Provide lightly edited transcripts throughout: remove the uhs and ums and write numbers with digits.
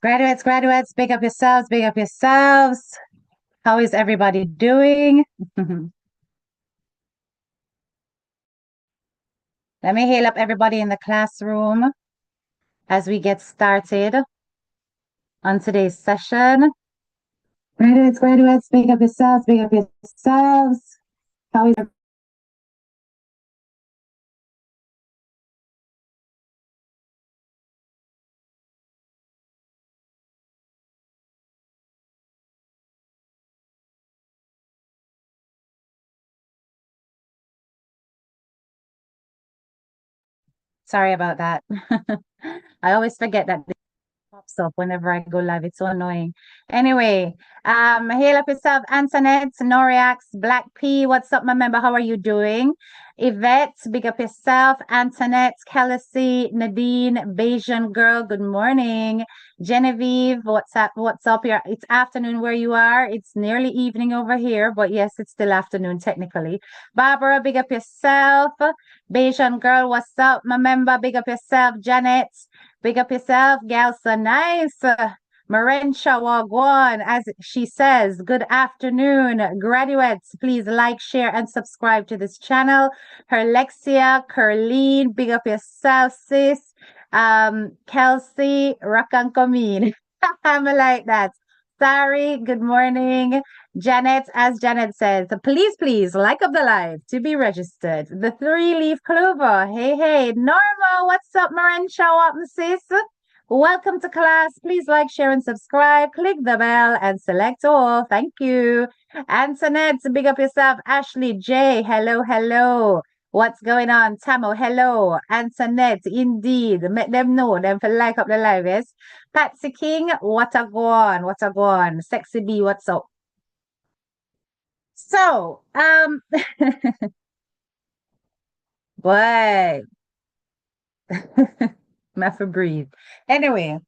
Graduates, big up yourselves, big up yourselves. How is everybody doing? Let me hail up everybody in the classroom as we get started on today's session. Graduates, big up yourselves, big up yourselves. How is Sorry about that. I always forget that pops up whenever I go live. It's so annoying. Anyway, hail up yourself, Antoinette, Noriax, Black P. What's up, my member? How are you doing? Yvette, big up yourself. Antoinette, Kelsey, Nadine, Bayesian girl, good morning. Genevieve, what's up? What's up here? It's afternoon where you are. It's nearly evening over here, but yes, it's still afternoon technically. Barbara, big up yourself. Bayesian girl, what's up, my member? Big up yourself. Janet, big up yourself, gal. So nice. Marencha Wagwan, as she says, good afternoon, graduates. Please like, share, and subscribe to this channel. Herlexia, Curleen, big up yourself, sis. Kelsey, rock and come in. I'm like that. Sorry, good morning. Janet, as Janet says, please like up the live to be registered. The three-leaf clover. Hey, Norma, what's up, Marencha? What, sis? Welcome to class. Please like, share, and subscribe. Click the bell and select all. Thank you. Antoinette, big up yourself. Ashley J, hello. What's going on? Tamo, hello. Antoinette, indeed. Make them know them for like up the live, yes. Patsy King, what a go on, what a go on. Sexy B, what's up? So, boy, have to breathe. Anyway,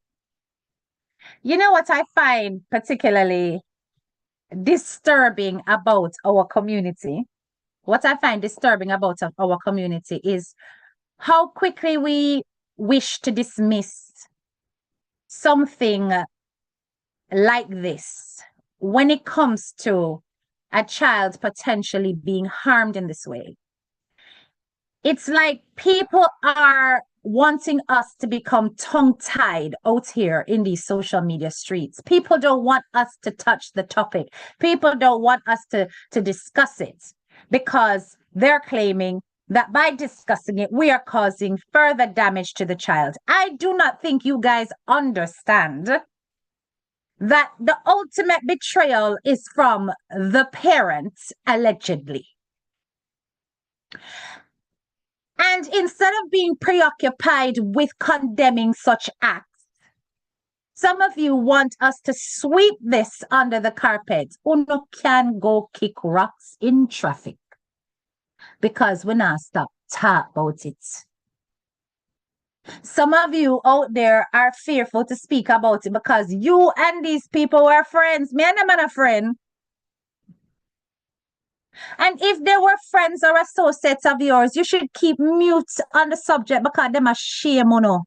you know what I find particularly disturbing about our community? What I find disturbing about our community is how quickly we wish to dismiss something like this when it comes to a child potentially being harmed in this way. It's like people are wanting us to become tongue-tied out here in these social media streets. People don't want us to touch the topic. People don't want us to discuss it because they're claiming that by discussing it, we are causing further damage to the child. I do not think you guys understand that the ultimate betrayal is from the parents, allegedly. And instead of being preoccupied with condemning such acts, some of you want us to sweep this under the carpet. Uno can go kick rocks in traffic because we not stop talk about it. Some of you out there are fearful to speak about it because you and these people were friends. Me and them are a friend. And if they were friends or associates of yours, you should keep mute on the subject because them are shame, you know.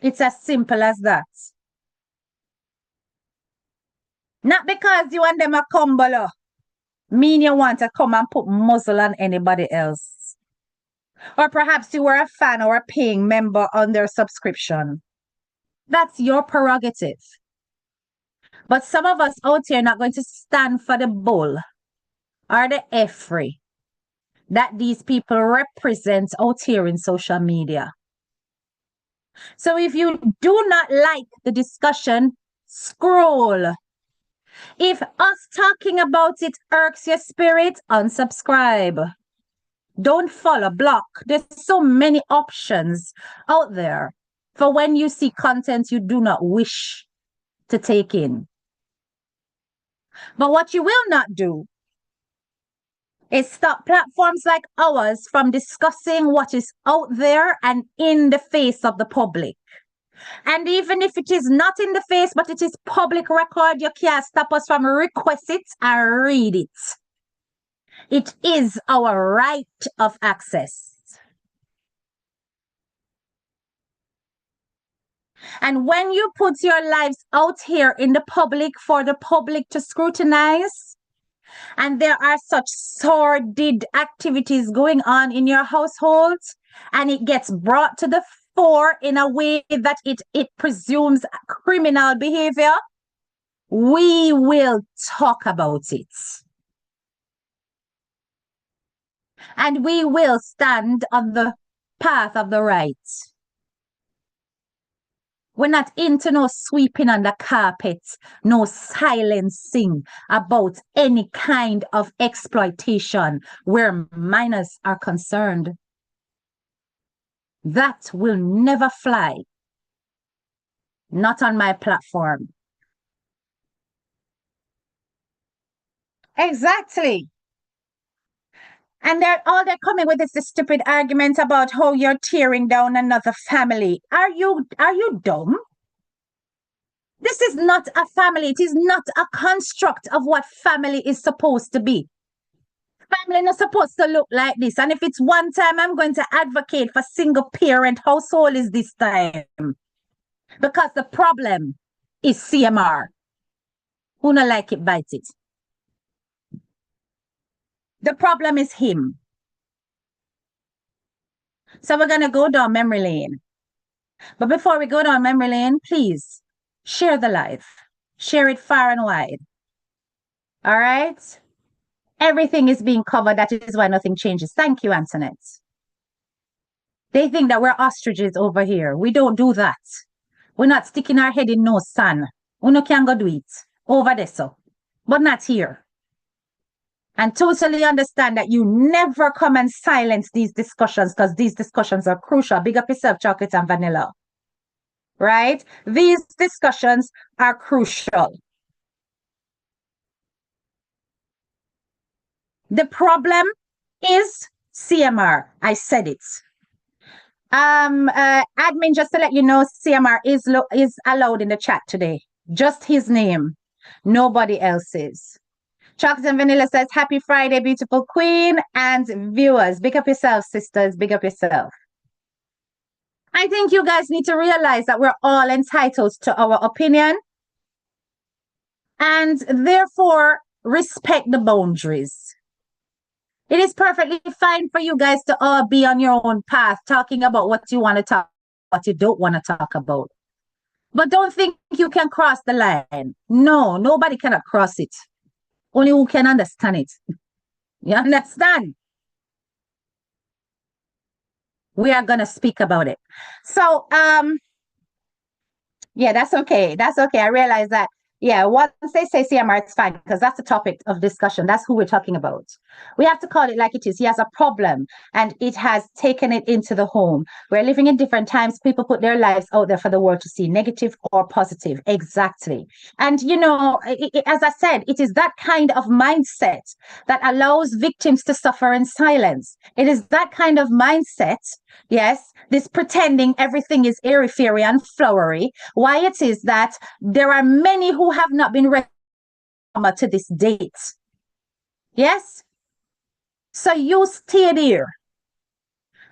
It's as simple as that. Not because you and them are cumbler, mean you want to come and put muzzle on anybody else. Or perhaps you were a fan or a paying member on their subscription. That's your prerogative. But some of us out here are not going to stand for the bull or the effort that these people represent out here in social media. So if you do not like the discussion, scroll. If us talking about it irks your spirit, unsubscribe. Don't follow, block. There's so many options out there for when you see content you do not wish to take in. But what you will not do is stop platforms like ours from discussing what is out there and in the face of the public. And even if it is not in the face, but it is public record, you can't stop us from request it and read it. It is our right of access. And when you put your lives out here in the public for the public to scrutinize, and there are such sordid activities going on in your household, and it gets brought to the fore in a way that it presumes criminal behavior, we will talk about it. And we will stand on the path of the right. We're not into no sweeping on the carpet, no silencing about any kind of exploitation where minors are concerned. That will never fly. Not on my platform. Exactly. And they're coming with this stupid argument about how you're tearing down another family. Are you dumb? This is not a family. It is not a construct of what family is supposed to be. Family not supposed to look like this. And if it's one time I'm going to advocate for single parent household is this time. Because the problem is CMR. Who not like it, bite it. The problem is him. So we're going to go down memory lane. But before we go down memory lane, please share the live. Share it far and wide. All right? Everything is being covered. That is why nothing changes. Thank you, Antoinette. They think that we're ostriches over here. We don't do that. We're not sticking our head in no sun. Uno can go do it over there, so. But not here. And totally understand that you never come and silence these discussions because these discussions are crucial. Big up yourself, chocolate and vanilla. Right? These discussions are crucial. The problem is CMR. I said it. Admin, just to let you know, CMR is allowed in the chat today. Just his name. Nobody else's. Chocolate and Vanilla says, happy Friday, beautiful queen and viewers. Big up yourself, sisters. Big up yourself. I think you guys need to realize that we're all entitled to our opinion and therefore respect the boundaries. It is perfectly fine for you guys to all be on your own path, talking about what you want to talk, what you don't want to talk about. But don't think you can cross the line. No, nobody cannot cross it. Only who can understand it. You understand? We are going to speak about it. So, yeah, that's okay. That's okay. I realize that. Yeah, once they say CMR, it's fine because that's the topic of discussion. That's who we're talking about. We have to call it like it is. He has a problem and it has taken it into the home. We're living in different times. People put their lives out there for the world to see, negative or positive. Exactly. And, you know, as I said, it is that kind of mindset that allows victims to suffer in silence. It is that kind of mindset, yes, this pretending everything is airy-fairy and flowery. Why it is that there are many who have not been recovered to this date. Yes? So you stay there.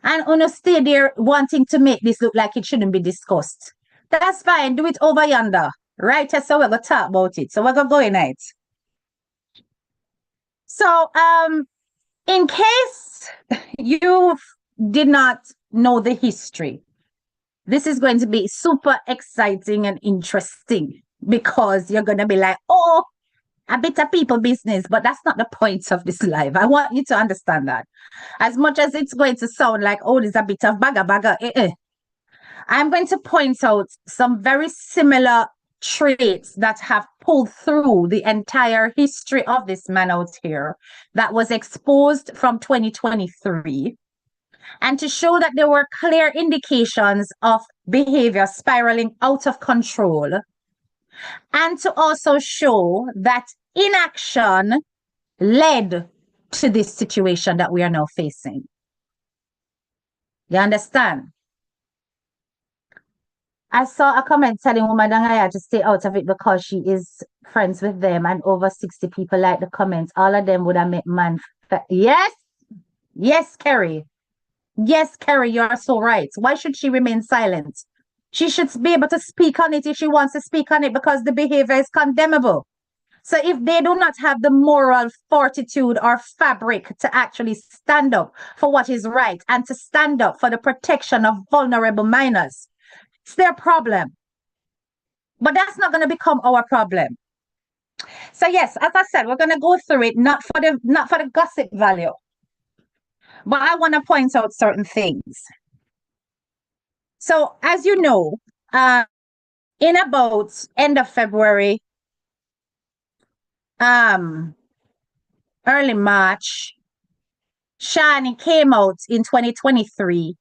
And you stay there wanting to make this look like it shouldn't be discussed. That's fine. Do it over yonder. Right? So we're going to talk about it. So we're going to go in it. So, in case you did not know the history, this is going to be super exciting and interesting because you're going to be like, oh, a bit of people business, but that's not the point of this live. I want you to understand that. As much as it's going to sound like, oh, there's a bit of bagger, I'm going to point out some very similar traits that have pulled through the entire history of this man out here that was exposed from 2023. And to show that there were clear indications of behavior spiraling out of control. And to also show that inaction led to this situation that we are now facing. You understand? I saw a comment telling Woman Dangaya to stay out of it because she is friends with them and over 60 people like the comments. All of them would have met man. Yes. Yes, Kerry. Yes, Kerry, you're so right. Why should she remain silent? She should be able to speak on it if she wants to speak on it because the behavior is condemnable. So if they do not have the moral fortitude or fabric to actually stand up for what is right and to stand up for the protection of vulnerable minors, it's their problem. But that's not going to become our problem. So yes, as I said, we're going to go through it not for the gossip value, but I want to point out certain things. So as you know, in about end of February, early March, Shani came out in 2023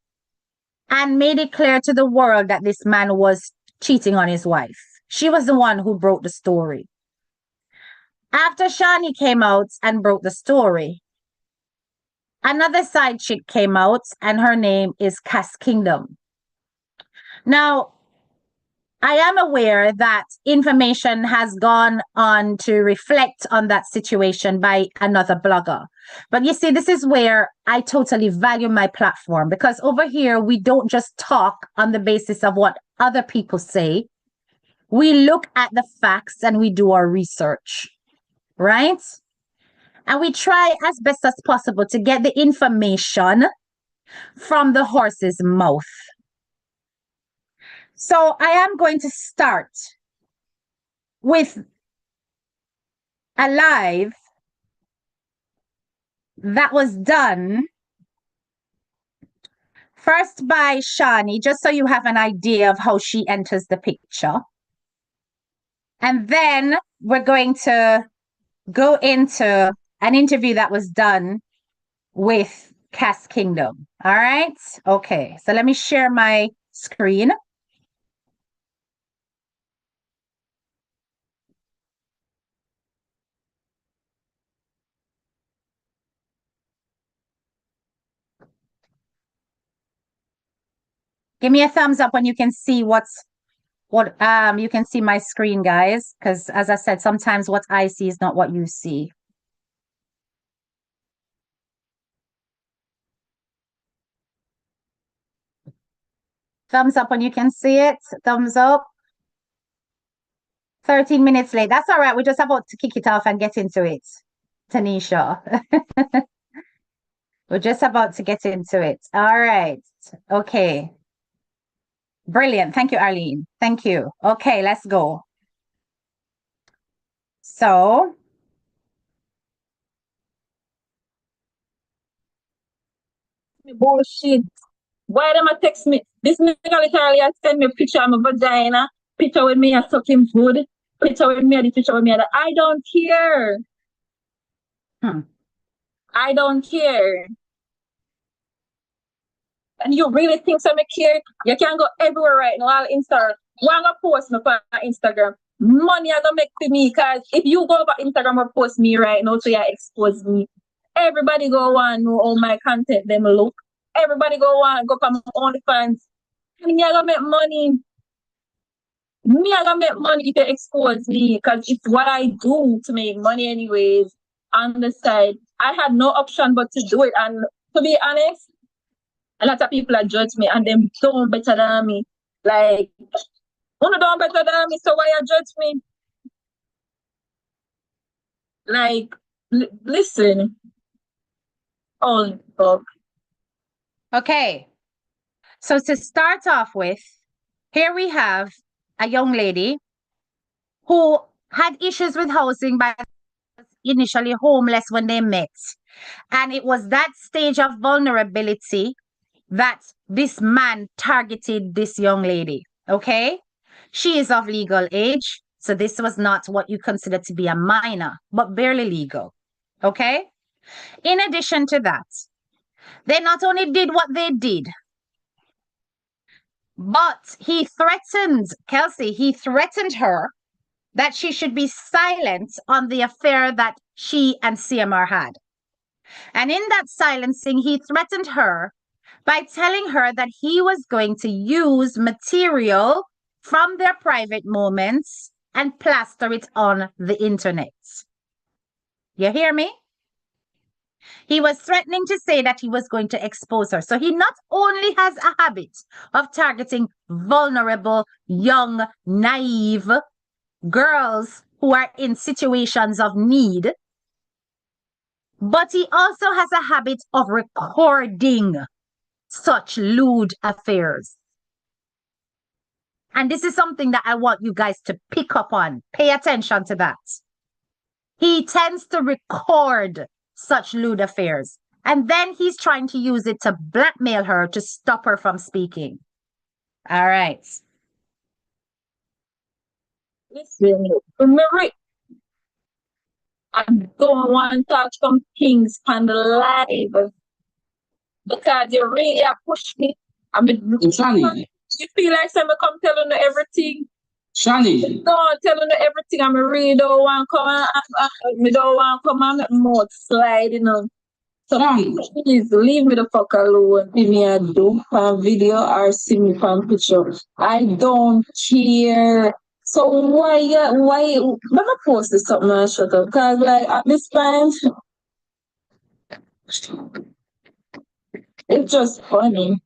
and made it clear to the world that this man was cheating on his wife. She was the one who broke the story. After Shani came out and broke the story, another side chick came out and her name is Cass Kingdom. Now, I am aware that information has gone on to reflect on that situation by another blogger. But you see, this is where I totally value my platform because over here, we don't just talk on the basis of what other people say. We look at the facts and we do our research, right? And we try as best as possible to get the information from the horse's mouth. So I am going to start with a live that was done first by Shani, just so you have an idea of how she enters the picture. And then we're going to go into an interview that was done with Cass Kingdom. All right. Okay. So let me share my screen. Give me a thumbs up when you can see what you can see my screen, guys, because as I said, sometimes what I see is not what you see. Thumbs up when you can see it. Thumbs up. 13 minutes late. That's all right. We're just about to kick it off and get into it, Tanisha. We're just about to get into it. All right. Okay. Brilliant. Thank you, Arlene. Thank you. Okay, let's go. So, bullshit. Why them a text me? This nigga literally has sent me a picture of my vagina, picture with me a sucking food, picture with me, the picture with me. I don't care. I don't care. And you really think so me care? You can go everywhere right now, all Instagram. One go post me on Instagram. Money I gonna make for me, cause if you go over Instagram or post me right now, so you expose me. Everybody go want know all my content them look. Everybody go want go come on OnlyFans. Me I gonna make money. Me I gonna make money if you expose me, cause it's what I do to make money anyways. On the side, I had no option but to do it, and to be honest, a lot of people are judge me and them don't better than me. Like, one don't better than me, so why you judge me? Like, listen. Oh, fuck. okay. So to start off with, here we have a young lady who had issues with housing by initially homeless when they met. And it was that stage of vulnerability that this man targeted this young lady. Okay. She is of legal age. So this was not what you consider to be a minor, but barely legal. Okay. In addition to that, they not only did what they did, but he threatened Kelsey, he threatened her that she should be silent on the affair that she and CMR had. And in that silencing, he threatened her by telling her that he was going to use material from their private moments and plaster it on the internet. You hear me? He was threatening to say that he was going to expose her. So he not only has a habit of targeting vulnerable, young, naive girls who are in situations of need, but he also has a habit of recording such lewd affairs. And this is something that I want you guys to pick up on. Pay attention to that. He tends to record such lewd affairs. And then he's trying to use it to blackmail her to stop her from speaking. All right. Listen, Mary, I don't want to talk some things on the live because you really have pushed me. I mean, Shani, you feel like someone come telling you everything. Shani, Don't telling you everything. I really don't want to come and I don't want to come and make my mouth slide, you know. So please leave me the fuck alone. Give me a do fan video or see me fan picture. I don't care. So why let me post this something and shut up? Cause like at this point it's just funny.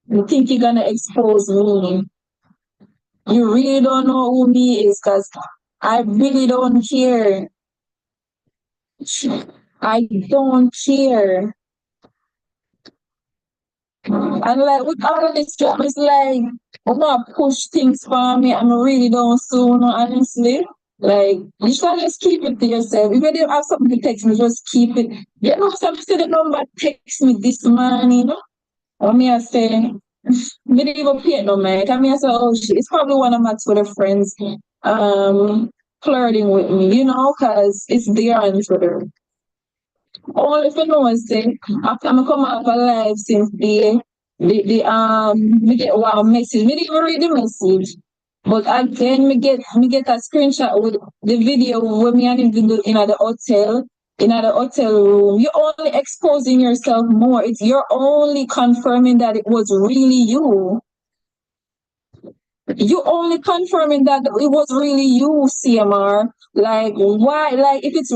You think you're gonna expose me. You really don't know who me is, cause I really don't care. I don't care. And like with all of this stuff, it's like I'm gonna push things for me. I'm really don't soon, honestly. Like you should just keep it to yourself. If you don't have something to text me, just keep it. You know, some say the number text me this morning, you know. Or me I say, me didn't even pay no man. I mean I say, oh shit, it's probably one of my Twitter friends flirting with me, you know, cause it's there on Twitter. All if you know one thing, after I come up alive since me get one message. Me didn't even read the message. But again me get a screenshot with the video when me and him in the hotel. In the hotel room. You're only exposing yourself more. You're only confirming that it was really you. You only confirming that it was really you, CMR. Like why? Like if it's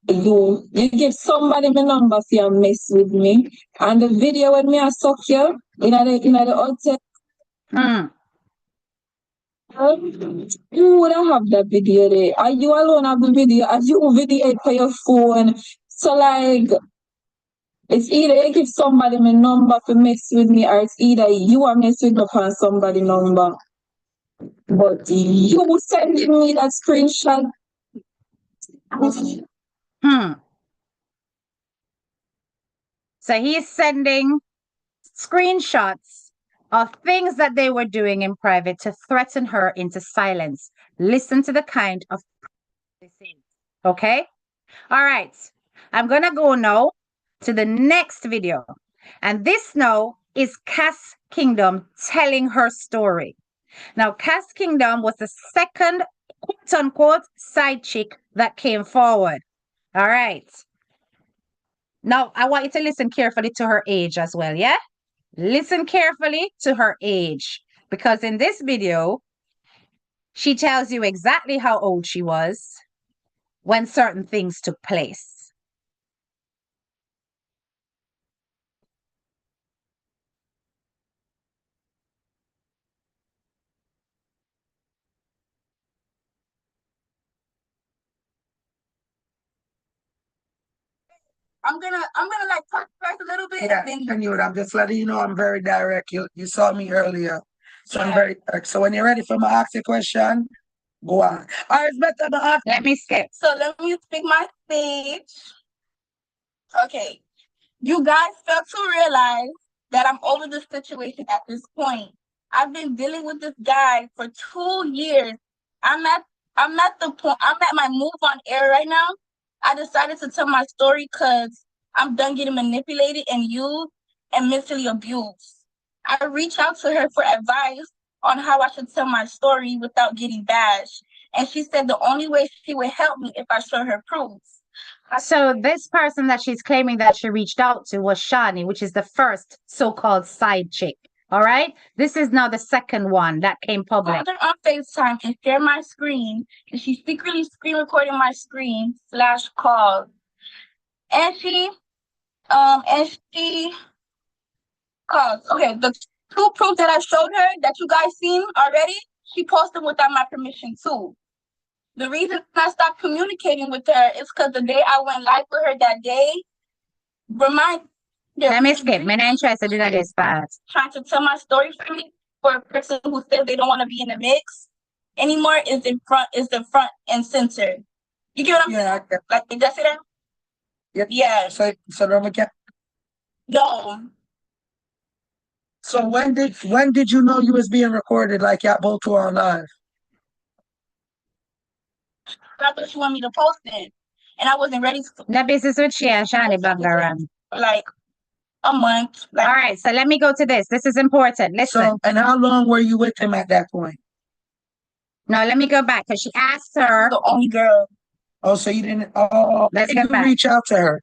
you give somebody my number for you mess with me, and the video when me I suck you in the hotel. Who would I have that video there? Are you alone have the video? Are you video it for your phone? So like. It's either you give somebody my number to mess with me, or it's either you are messing up on somebody's number. But you sending me that screenshot. So he's sending screenshots of things that they were doing in private to threaten her into silence. Listen to the kind of this is. Okay? All right. I'm going to go now to the next video. And this now is Cass Kingdom telling her story. Now, Cass Kingdom was the second quote-unquote side chick that came forward. All right. Now, I want you to listen carefully to her age as well, yeah? Listen carefully to her age. Because in this video, she tells you exactly how old she was when certain things took place. I'm gonna like talk first a little bit. Yeah, and you, I'm just letting you know I'm very direct. You saw me earlier. So I'm very direct. So when you're ready for my ask you question, go on. Or it's better to ask. Let me skip. So let me speak my speech. Okay. You guys fail to realize that I'm over the situation at this point. I've been dealing with this guy for 2 years. I'm at the point, I'm at my move on air right now. I decided to tell my story because I'm done getting manipulated and used and mentally abused. I reached out to her for advice on how I should tell my story without getting bashed. And she said the only way she would help me if I show her proof. So this person that she's claiming that she reached out to was Shani, which is the first so-called side chick. All right. This is now the second one that came public. Called her on FaceTime and shared my screen, and she's secretly screen recording my screen /call. And she cause okay, the two proofs that I showed her that you guys seen already, she posted without my permission too. The reason I stopped communicating with her is because the day I went live with her that day, remind Let me skip. I'm not interested in this part. trying to tell my story for me for a person who says they don't want to be in the mix anymore is the front and center. You get what I'm saying? Like did that say that? Yep. Yeah. So No. So when did you know you was being recorded? Like y'all both were on live. That's what she wanted me to post it. And I wasn't ready to The business with she and Shani Bangaram. like a month. Like All right, so let me go to this. This is important. Listen. So and how long were you with him at that point? No, let me go back because she asked her. the only girl. Oh, so you didn't Let's did get you back. reach out to her?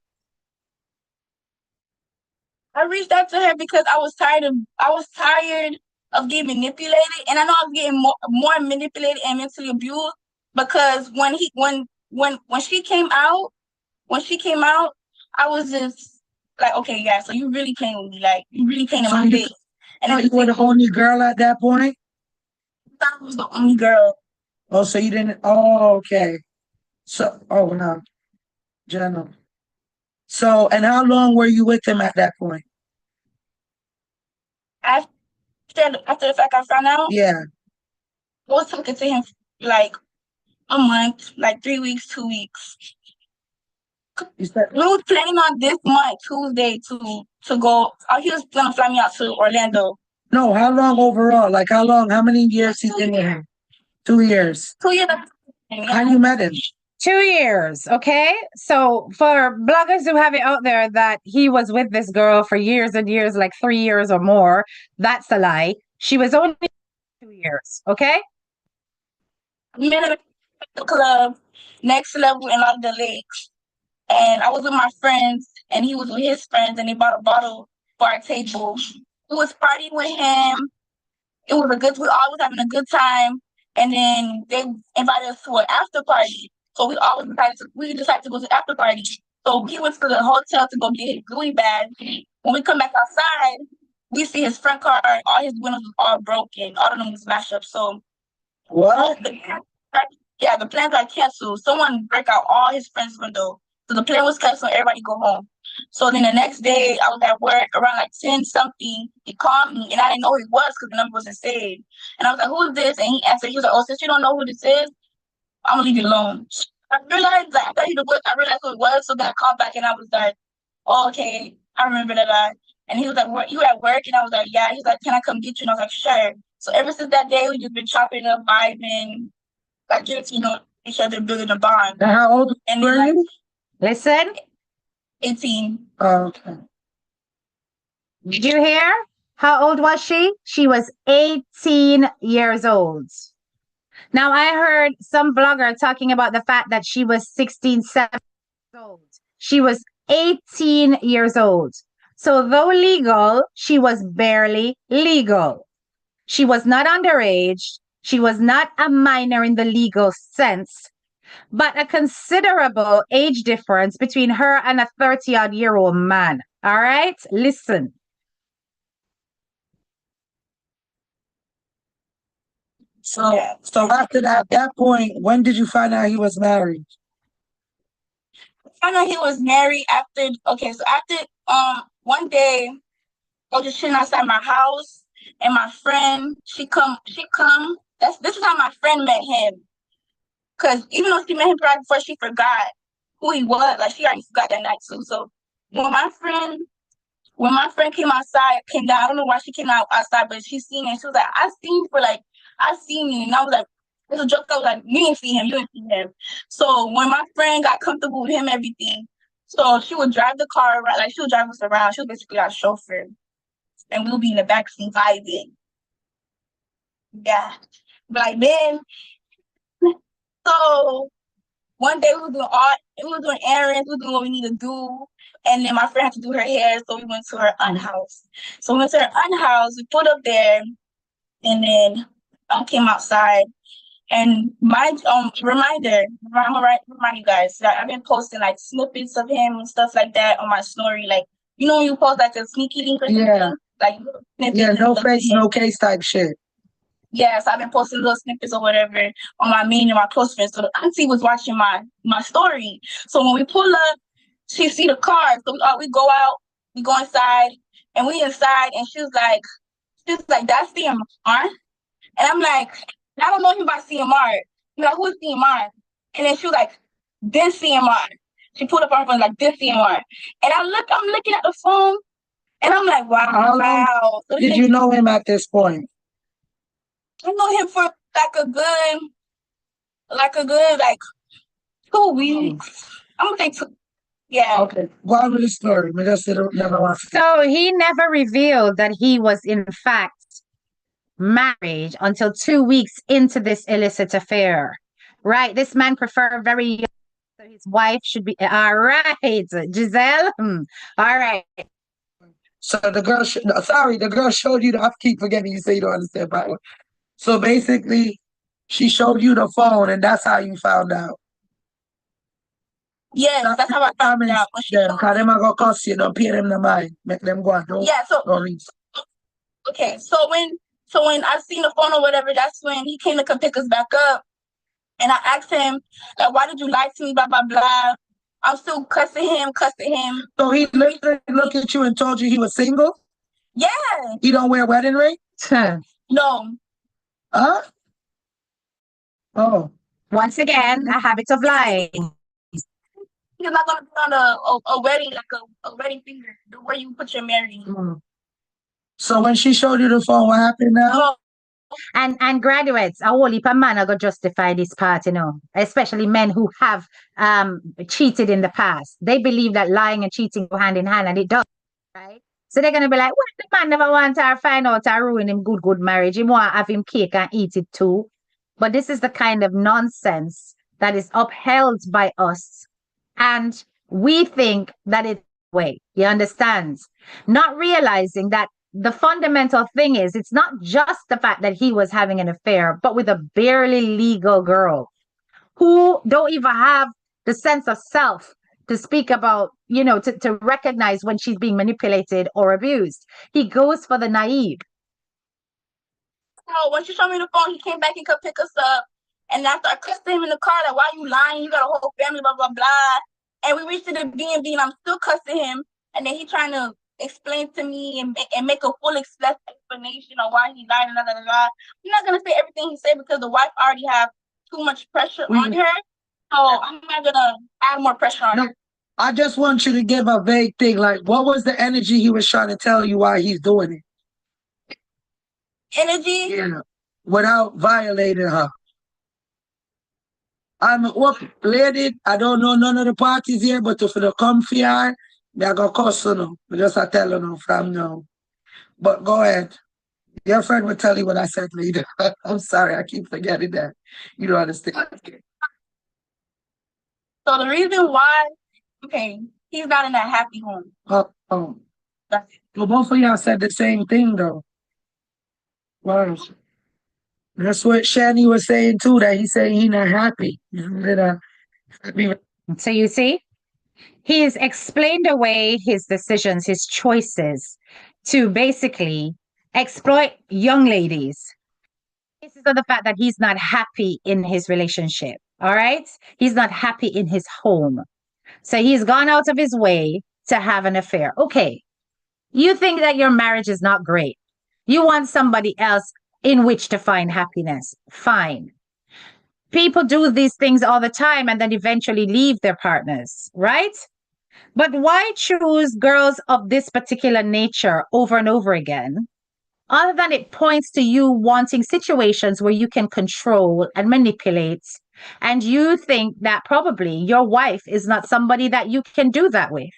I reached out to her because I was tired of getting manipulated, and I know I was getting more manipulated and mentally abused because when she came out, I was just like, okay, yeah, so you really playing with me, like you really playing in So my you- face. And Oh, then you were the only girl at that point? I thought I was the only girl. Oh, so you didn't okay. So no. Jenna. So and how long were you with him at that point? After the fact I found out, Yeah. I was talking to him like a month, like 3 weeks, 2 weeks. You said We was planning on this month, Tuesday, to go. He was gonna fly me out to Orlando. no, how long overall? Like how long? How many years he's been with him? 2 years. 2 years. How you met him? 2 years, okay? So for bloggers who have it out there that he was with this girl for years and years, like 3 years or more, that's a lie. She was only 2 years, okay? We met at the club, next level in all the lakes. And I was with my friends, and he was with his friends, and they bought a bottle for our table. We was partying with him. It was we all was having a good time. And then they invited us to an after party. So we decided to go to the after party. So we went to the hotel to go get his gooey bag. When we come back outside, we see his front car, all his windows was all broken. All of them was smashed up. So What? the plans got canceled. Someone break out all his friends' window. So the plan was canceled, everybody go home. So then the next day I was at work around like 10 something. He called me and I didn't know who he was because the number wasn't saved. And I was like, who is this? And he answered, he was like, oh, since you don't know who this is, I'm gonna leave you alone. I realized who it was, so then I called back and I was like, oh, okay, I remember that. And he was like, you at work? And I was like, yeah. He was like, can I come get you? And I was like, sure. So ever since that day, we just been chopping up, vibing, like just, each other building a bond. And how old And were then, you? Listen, 18. Oh, okay. did you hear? How old was she? She was 18 years old. Now, I heard some blogger talking about the fact that she was 16, 17 years old. She was 18 years old. So, though legal, she was barely legal. She was not underage. She was not a minor in the legal sense, but a considerable age difference between her and a 30-odd-year-old man. All right? Listen. So after that point, when did you find out he was married? I found out he was married after one day I was just chilling outside my house and my friend she come this is how my friend met him. Cause even though she met him right before, she forgot who he was. Like she already forgot that night too. So when my friend came down, I don't know why she came outside, but she seen it. She was like, I seen you. And I was like, it's a joke. I was like, you didn't see him, you didn't see him. So when my friend got comfortable with him, everything, so she would drive the car around, like she would drive us around. She was basically our chauffeur. And we'll be in the backseat vibing. Yeah. But like then, so one day we were doing errands, we were doing what we need to do. And then my friend had to do her hair, so we went to her aunt house. So we went to her aunt house, we put up there, and then I came outside. And my reminder, remind you guys that I've been posting like snippets of him and stuff like that on my story. Like, you know, when you post like a sneaky link or something, Yeah. like snippets Yeah, and no stuff of face, him. no case type shit. Yes, I've been posting little snippets or whatever on my main and my close friends. So the auntie was watching my story. So when we pull up, she see the car. So we go out, we go inside, and we inside, and she was like, that's CMR. And I'm like, I don't know him by CMR. You know, who's CMR? And then she was like, this CMR. She pulled up on her phone like this CMR. And I'm looking at the phone, and I'm like, How long wow. So did you know him at this point? I know him for like 2 weeks. I'm gonna say 2. Yeah. Okay. Go on with the story. We just never want to. So he never revealed that he was in fact married until 2 weeks into this illicit affair. Right? This man preferred very young, so his wife should be all right. Giselle. All right. So the girl, the girl showed you. I keep forgetting you say you don't understand Bible. So basically, she showed you the phone, and that's how you found out. Yes, that's how I found out. When she Yeah, told because me. them are gonna cost you. Don't pay them the mind. Make them go on. Yeah, so Don't read. okay, so when I seen the phone or whatever, that's when he came to come pick us back up. And I asked him, like, why did you lie to me, blah, blah, blah. I'm still cussing him. So he literally looked at you and told you he was single? Yeah. He don't wear wedding ring? No. Huh? Oh. Once again, a habit of lying. He's not gonna put on a wedding, like a wedding finger, the way you put your married. So when she showed you the phone, what happened now? Oh, And graduates, a whole heap of man are gonna justify this part, you know, especially men who have cheated in the past. They believe that lying and cheating go hand in hand, and it does, right? So they're gonna be like, well, the man never want to find out to ruin him good marriage. He want to have him cake and eat it too. But this is the kind of nonsense that is upheld by us. And we think that it's the way, you understand? Not realizing that the fundamental thing is it's not just the fact that he was having an affair, but with a barely legal girl who don't even have the sense of self to speak about, you know, to recognize when she's being manipulated or abused. He goes for the naive. so when she showed me the phone, he came back and could pick us up. And after I cussed him in the car, like, why you lying? You got a whole family, blah, blah, blah. And we reached to the B&B, and I'm still cussing him. And then he trying to explain to me and make a full explanation on why he lied and blah, blah, blah, blah. I'm not going to say everything he said because the wife already have too much pressure on her. So I'm not going to add more pressure on her. I just want you to give a vague thing. Like, what was the energy he was trying to tell you why he's doing it? Energy? Yeah. Without violating her. I'm up, lady. I don't know none of the parties here, but if you come here, I go cuss you now. I just tell you now from now. But go ahead. Your friend will tell you what I said later. I'm sorry, I keep forgetting that. You don't understand. So the reason why, okay, he's not in a happy home. That's it. Well, both of y'all said the same thing, though. Wow. That's what Shani was saying, too, that he said he not happy. So you see, he's explained away his decisions, his choices to basically exploit young ladies. This is the fact that he's not happy in his relationship. All right. He's not happy in his home. So he's gone out of his way to have an affair. Okay. You think that your marriage is not great. You want somebody else in which to find happiness. Fine. People do these things all the time and then eventually leave their partners, right? But why choose girls of this particular nature over and over again? Other than it points to you wanting situations where you can control and manipulate, and you think that probably your wife is not somebody that you can do that with.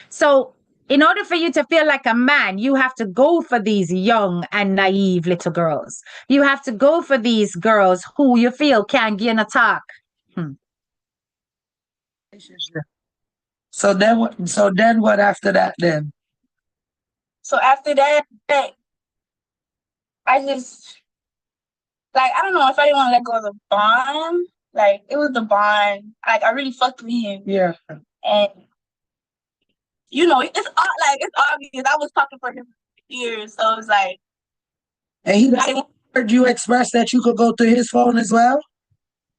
So in order for you to feel like a man, you have to go for these young and naive little girls. You have to go for these girls who you feel can gain a talk. So then what after that then? So after that, I just like, I don't know if I didn't want to let go of the bond. Like, it was the bond. Like, I really fucked with him. Yeah. And, you know, it's obvious. I was talking for him for years. So it's like, And he I didn't, heard you express that you could go through his phone as well?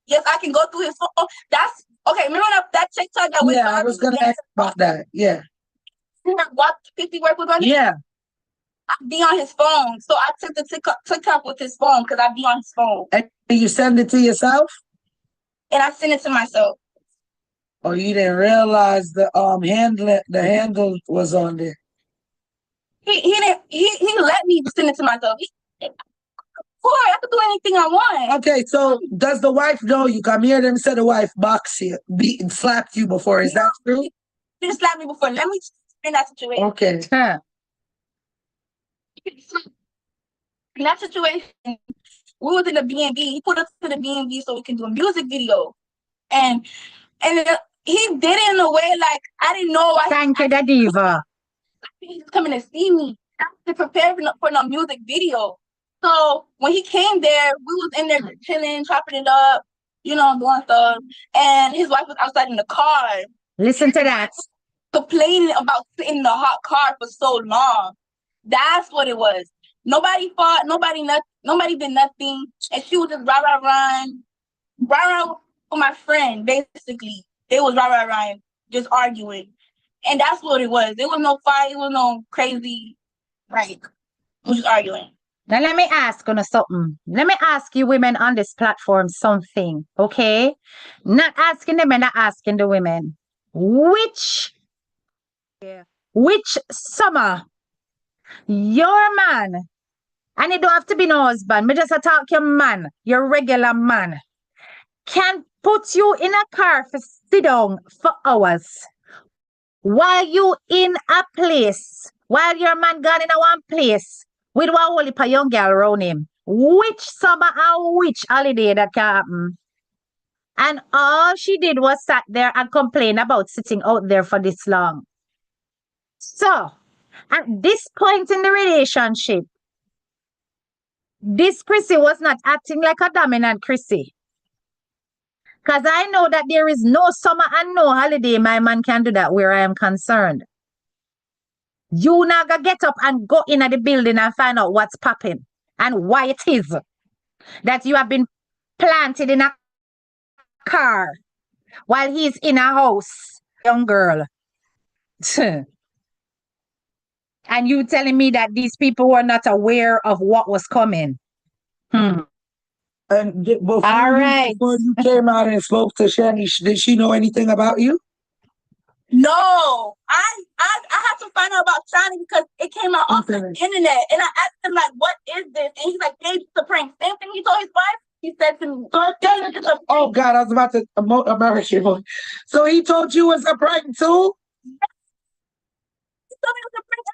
yes, I can go through his phone. That's, okay, remember that TikTok that went Yeah, I was gonna ask about that. Yeah. What 50 work with money? Yeah. I'd be on his phone. So I took the TikTok with his phone because I'd be on his phone. And you send it to yourself? And I sent it to myself. Oh, you didn't realize the handle was on there. He let me send it to myself. Boy, I could do anything I want. Okay, so does the wife know you? Come here, them said the wife boxed you, beat and slapped you before. Is that true? He didn't slap me before. Let me explain that situation. Okay. Huh. In that situation, we was in the B&B. He put us to the B&B so we can do a music video. And he did it in a way like I didn't know why Thank you, the diva. he's coming to see me to prepare for no music video. So when he came there, we was in there chilling, chopping it up, you know, doing stuff. And his wife was outside in the car Listen to that. complaining about sitting in the hot car for so long. That's what it was. Nobody fought, nobody did nothing. And she was just run with my friend, basically. They was run, just arguing. And that's what it was. There was no fight, it was no crazy, like, we was just arguing. Now let me ask you something. Let me ask you women on this platform something, okay? Not asking the men, not asking the women. Which summer your man, and it don't have to be no husband, me just a talk your man, your regular man, can put you in a car for sit down for hours while you in a place, while your man gone in a one place with one whole heap of young girl around him. Which summer and which holiday that can happen? And all she did was sat there and complain about sitting out there for this long. So, at this point in the relationship, this Chrissy was not acting like a dominant Chrissy. Because I know that there is no summer and no holiday my man can do that where I am concerned. You now gotta get up and go in at the building and find out what's popping and why it is that you have been planted in a car while he's in a house, young girl. And you telling me that these people were not aware of what was coming. And before, All right. before you came out and spoke to Shani, did she know anything about you? No, I had to find out about Shani because it came out off the internet. And I asked him, like, what is this? And he's like, babe, it's a prank. Same thing he told his wife. He said to me, Oh, God, I was about to American. So he told you it was a prank, too? he told me it was a prank.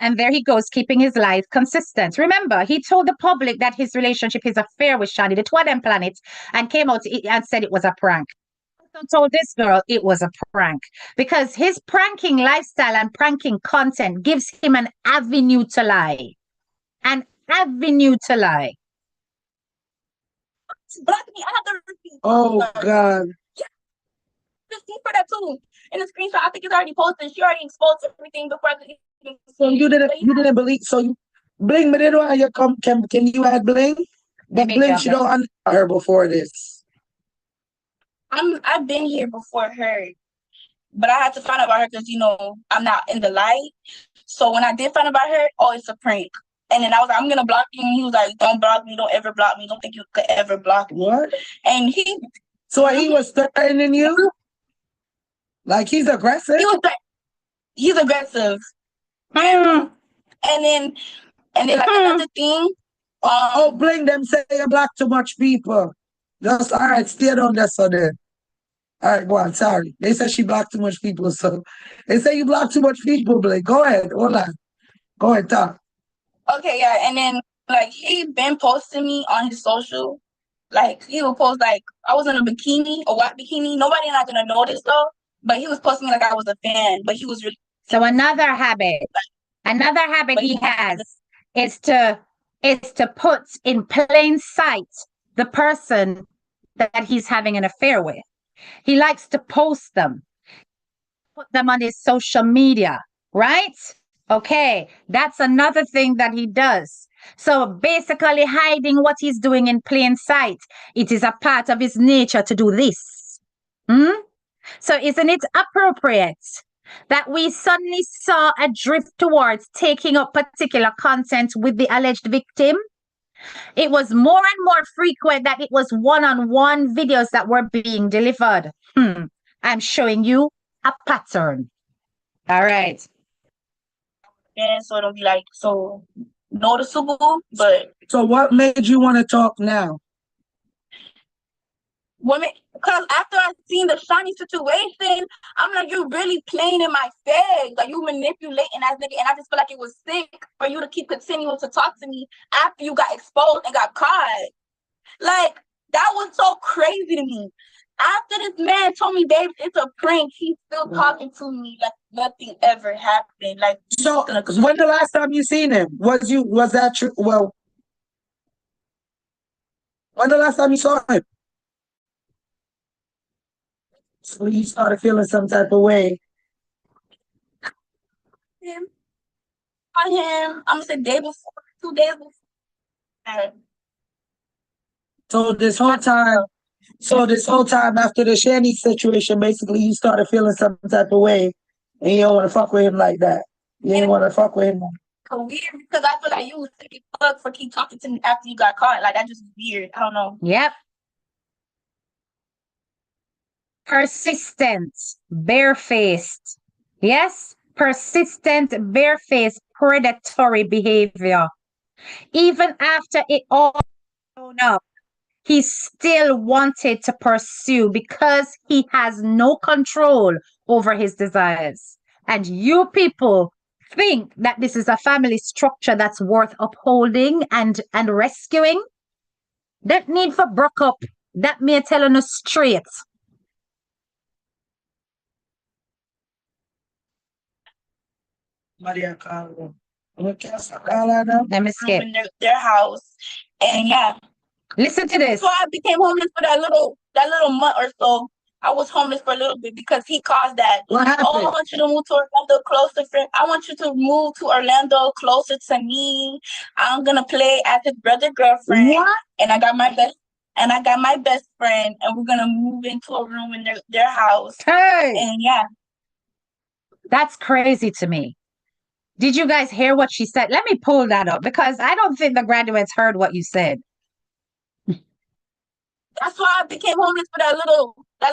And there he goes, keeping his life consistent. Remember, he told the public that his relationship, his affair with Shani, the two of them planets, and came out and said it was a prank. Also told this girl it was a prank because his pranking lifestyle and pranking content gives him an avenue to lie. An avenue to lie. Block me. I have the receipt. Oh, God. Receipt for that too. In the screenshot, I think it's already posted. She already exposed everything before I could even So you didn't believe, so you, Bling, but then why you come, can you add Bling? But Maybe Bling, jump she in. don't understand her before this. I've been here before her, but I had to find out about her because, you know, I'm not in the light. So when I did find out about her, oh, it's a prank. And then I was like, I'm gonna block you. And he was like, don't block me, don't ever block me, don't think you could ever block me. What? And he So he was threatening you? Like he's aggressive? he's aggressive. And then like another thing. Oh, Bling, them say you block too much people. Just, all right, stay down there, so then. All right, go on, sorry. They said she blocked too much people, so. They say you block too much people, Bling. Go ahead, hold on. Go ahead, talk. Okay, yeah, and then like he been posting me on his social. Like he would post like I was in a bikini, a white bikini. Nobody not gonna notice though. But he was posting me like I was a fan. But he was really So another habit he has is to put in plain sight the person that he's having an affair with. He likes to post them, put them on his social media, right? Okay, that's another thing that he does. So basically hiding what he's doing in plain sight. It is a part of his nature to do this. So isn't it appropriate that we suddenly saw a drift towards taking up particular content with the alleged victim? It was more and more frequent that it was one-on-one videos that were being delivered. I'm showing you a pattern. All right. And so it'll be like so noticeable, but So what made you want to talk now? women, because after I seen the Shawnee situation, I'm like, you're really playing in my face, like you manipulating as nigga, and I just feel like it was sick for you to keep continuing to talk to me after you got exposed and got caught. Like that was so crazy to me. After this man told me, babe, it's a prank, he's still talking to me like nothing ever happened. Like So when the last time you seen him? Was that true? Well, when the last time you saw him? So you started feeling some type of way. him, on him, I'm gonna say day before, 2 days before. And So this whole time after the Shanny situation, basically you started feeling some type of way, and you don't want to fuck with him like that. You ain't want to fuck with him. weird because I feel like you was a fuck for keep talking to me after you got caught. Like that just weird. I don't know. Yep. Persistent, barefaced. Yes, persistent, barefaced, predatory behavior. Even after it all blown up, he still wanted to pursue because he has no control over his desires. And you people think that this is a family structure that's worth upholding and rescuing. That need for broke up. That me telling us straight. Maria Carlo. Let me skip. In their house, and yeah. Listen to this. So I became homeless for that little month or so. I was homeless for a little bit because he caused that. What happened? Oh, I want you to move to Orlando closer, friend. I want you to move to Orlando closer to me. I'm gonna play as his brother girlfriend. What? And I got my best friend, and we're gonna move into a room in their house. Hey, And yeah. that's crazy to me. Did you guys hear what she said? Let me pull that up because I don't think the graduates heard what you said. That's why I became homeless for that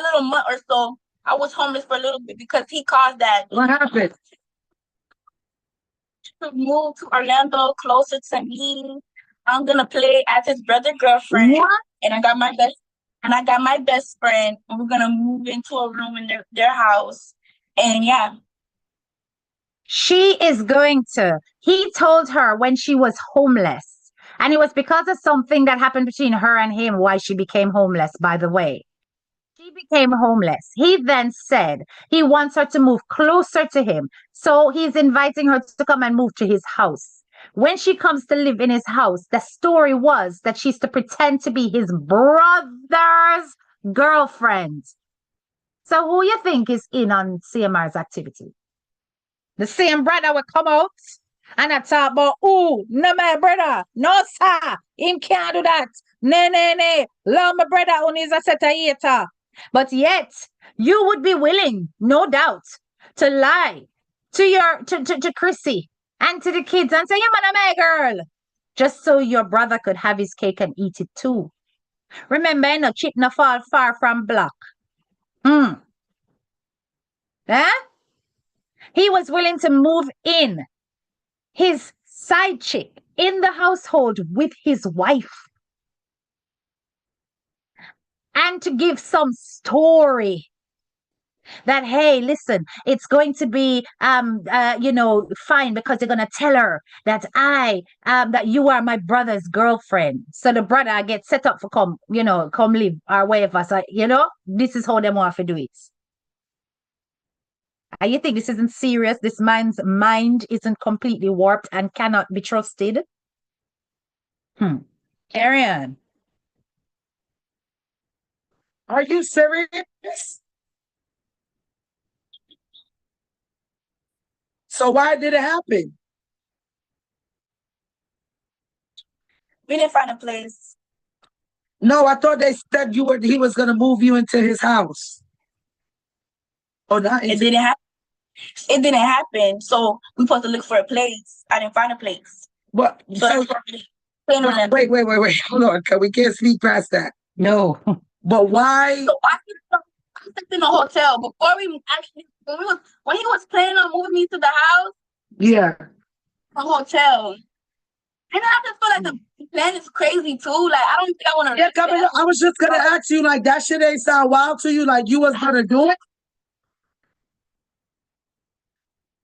little month or so. I was homeless for a little bit because he caused that. What happened? To move to Orlando closer to me. I'm gonna play as his brother girlfriend. What? And I got my best friend, and we're gonna move into a room in their house. And yeah. She is going to. He told her when she was homeless. And it was because of something that happened between her and him why she became homeless, by the way. She became homeless. He then said he wants her to move closer to him. So he's inviting her to come and move to his house. When she comes to live in his house, the story was that she's to pretend to be his brother's girlfriend. So who you think is in on CMR's activity? The same brother will come out and I talk about, oh, no, my brother. No, sir. Him can't do that. Nay. Love my brother only is a set of hater. But yet, you would be willing, no doubt, to lie to Chrissy and to the kids and say, you're my girl. Just so your brother could have his cake and eat it too. Remember, no chip no fall far from block. Huh? He was willing to move in his side chick in the household with his wife and to give some story that, hey, listen, it's going to be fine because they're gonna tell her that that you are my brother's girlfriend. So the brother gets set up for come live or whatever. So this is how they want to do it. And you think this isn't serious? This man's mind isn't completely warped and cannot be trusted? Carry on. Are you serious? So why did it happen? We didn't find a place. No, I thought they said he was gonna move you into his house. Oh, not It didn't happen. It didn't happen. So we supposed to look for a place. I didn't find a place. But So that's why wait. Hold on, cause we can't speak past that. No. But why? So I slept in a hotel before we actually when he was planning on moving me to the house, Yeah. a hotel. And I just feel like the plan is crazy too. Like I don't think I want to. Yeah, I was just gonna ask you, like, that shit ain't sound wild to you, like you was gonna do it?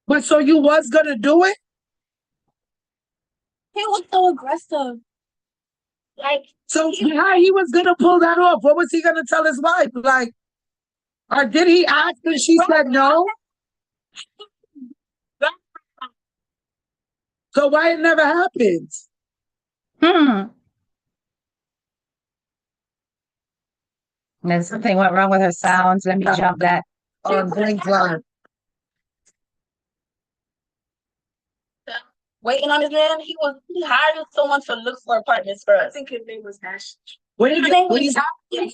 But so you was gonna do it? He was so aggressive. Like So how he was gonna pull that off? What was he gonna tell his wife? Like, or did he ask and she said no? So why it never happened? There's something went wrong with her sounds. Let me jump that. Green flag. waiting on his man. He hired someone to look for apartments for us. I think his name was Ash. His name was Ash.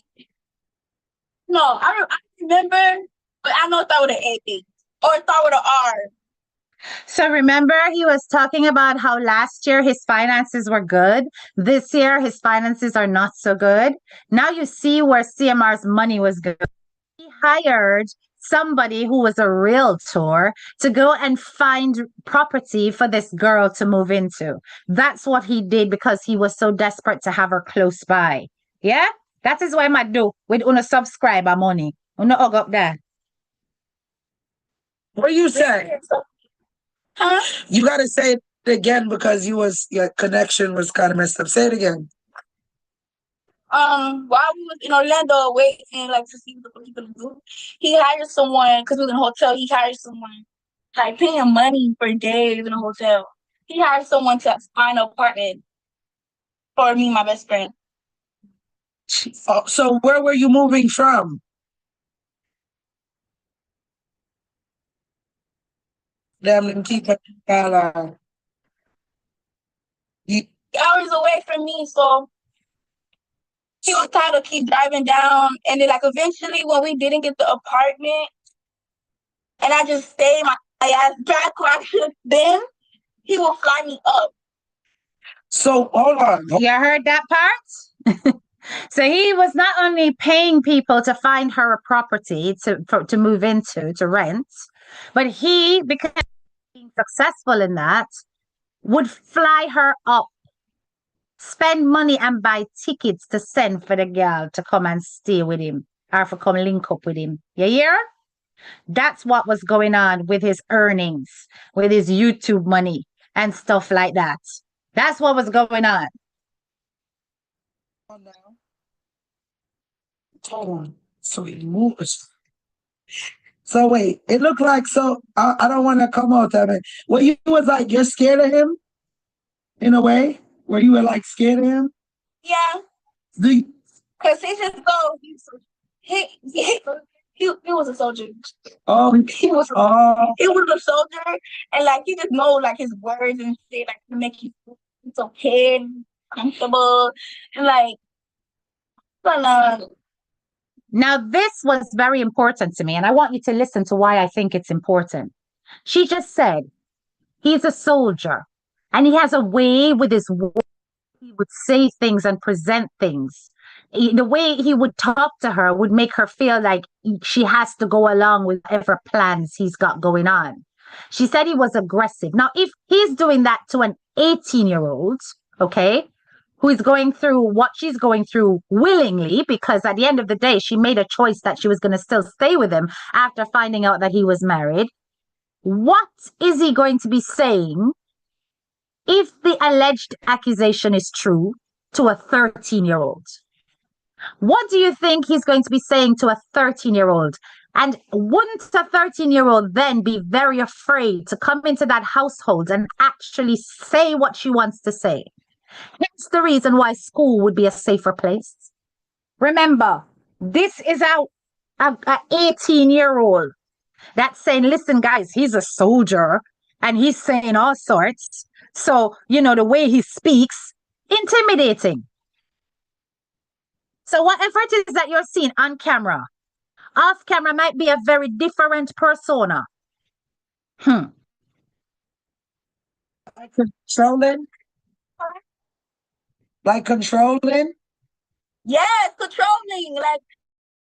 No, I remember, but I know it started with an A or it started with an R. So remember, he was talking about how last year his finances were good. This year, his finances are not so good. Now you see where CMR's money was good. He hired somebody who was a realtor to go and find property for this girl to move into. That's what he did because he was so desperate to have her close by. Yeah? That is what I might do with una subscriber money. Una hug up there. What you say? Huh? You gotta say it again because your connection was kind of messed up. Say it again. While we was in Orlando waiting like to see what he gonna do, he hired someone because we was in a hotel. He hired someone, like paying him money for days in a hotel. He hired someone to find an apartment for me and my best friend. Oh, so where were you moving from? Damn, them keep it Hours away from me, so he was tired of keep driving down. And then like eventually when we didn't get the apartment and I just stayed my ass back where I should have been, he will fly me up. So hold on. You heard that part? So he was not only paying people to find her a property to move into, to rent, but he, because being successful in that, would fly her up, spend money and buy tickets to send for the girl to come and stay with him or to come link up with him. You hear? That's what was going on with his earnings, with his YouTube money and stuff like that. That's what was going on. Hold on. So he moves. So wait, it looked like I don't want to come out that way. Well, you was like you're scared of him in a way where you were like scared of him. Yeah. Because he just goes, he was a soldier. Oh, He was a soldier, and like he just know like his words and shit, like to make you feel it's okay, comfortable, and like, Now, this was very important to me, and I want you to listen to why I think it's important. She just said, he's a soldier, and he has a way with his words. He would say things and present things. The way he would talk to her would make her feel like she has to go along with whatever plans he's got going on. She said he was aggressive. Now, if he's doing that to an 18-year-old, okay, who is going through what she's going through willingly, because at the end of the day, she made a choice that she was going to still stay with him after finding out that he was married. What is he going to be saying if the alleged accusation is true to a 13-year-old? What do you think he's going to be saying to a 13-year-old And wouldn't a 13-year-old then be very afraid to come into that household and actually say what she wants to say? Hence the reason why school would be a safer place. Remember, this is a 18-year-old that's saying, listen, guys, he's a soldier and he's saying all sorts. So, the way he speaks, intimidating. So whatever it is that you're seeing on camera, off camera might be a very different persona. Like controlling? Like controlling? Yes, controlling. Like,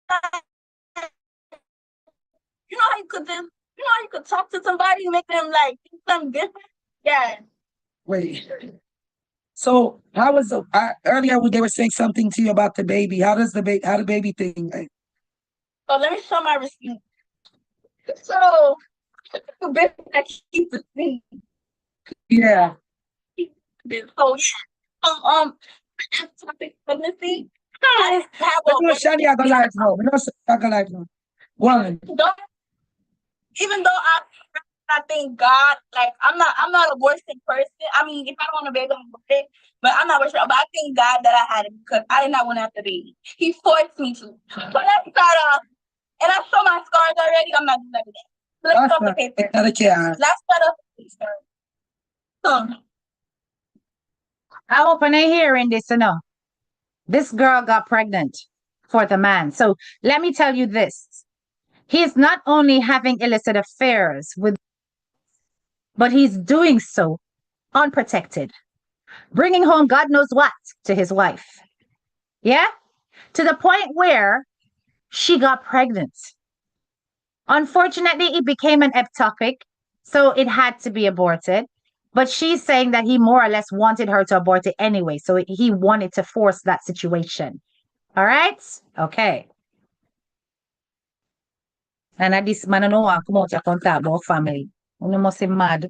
how you could talk to somebody and make them like do something different. Yeah. Wait. So how was earlier when they were saying something to you about the baby? How the baby thing? So let me show my receipt. So the baby that keeps the thing. Yeah. So yeah. Topic pregnancy. I have No, Shani, I go live now. No, I go live now. One. Even though I thank God, like I'm not a abortion person. I mean, if I don't want a baby, I'm abort it. But I'm not sure. But I thank God that I had it because I did not want to have the baby. He forced me to. But let's start off. And I saw my scars already. I'm not doing that again. So let's start the paper. Let's start off the paper. I open a hearing this, This girl got pregnant for the man. So let me tell you this. He's not only having illicit affairs but he's doing so unprotected, bringing home God knows what to his wife. Yeah? To the point where she got pregnant. Unfortunately, it became an ectopic, so it had to be aborted. But she's saying that he more or less wanted her to abort it anyway, so he wanted to force that situation. All right? Okay. And at this man, I don't want to come out and contact about family. You must be mad.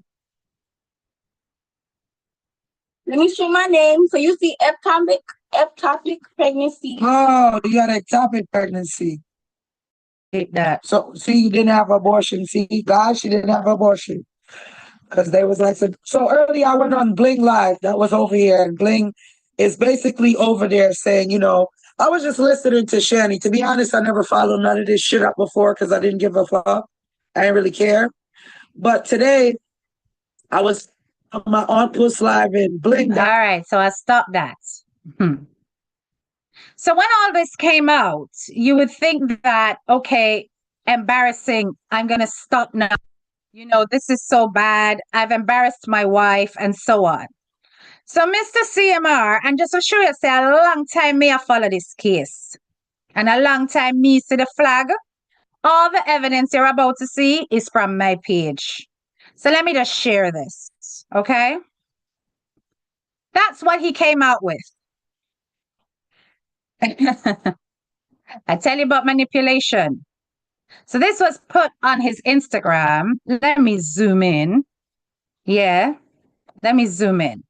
Let me show my name. So you see ectopic pregnancy. Oh, you got ectopic pregnancy. Hate that. So, see, you didn't have abortion. See, guys, she didn't have abortion. Because they was like, so early I went on Bling Live. That was over here. And Bling is basically over there saying, I was just listening to Shani. To be honest, I never followed none of this shit up before because I didn't give a fuck. I didn't really care. But today, I was on my Aunt Puss Live and Bling. All right, so I stopped that. So when all this came out, you would think that, okay, embarrassing, I'm going to stop now. This is so bad. I've embarrassed my wife and so on. So Mr. CMR, and just to show you, say a long time me I follow this case. And a long time me see the flag. All the evidence you're about to see is from my page. So let me just share this, okay? That's what he came out with. I tell you about manipulation. So this was put on his Instagram. Let me zoom in. Yeah, let me zoom in.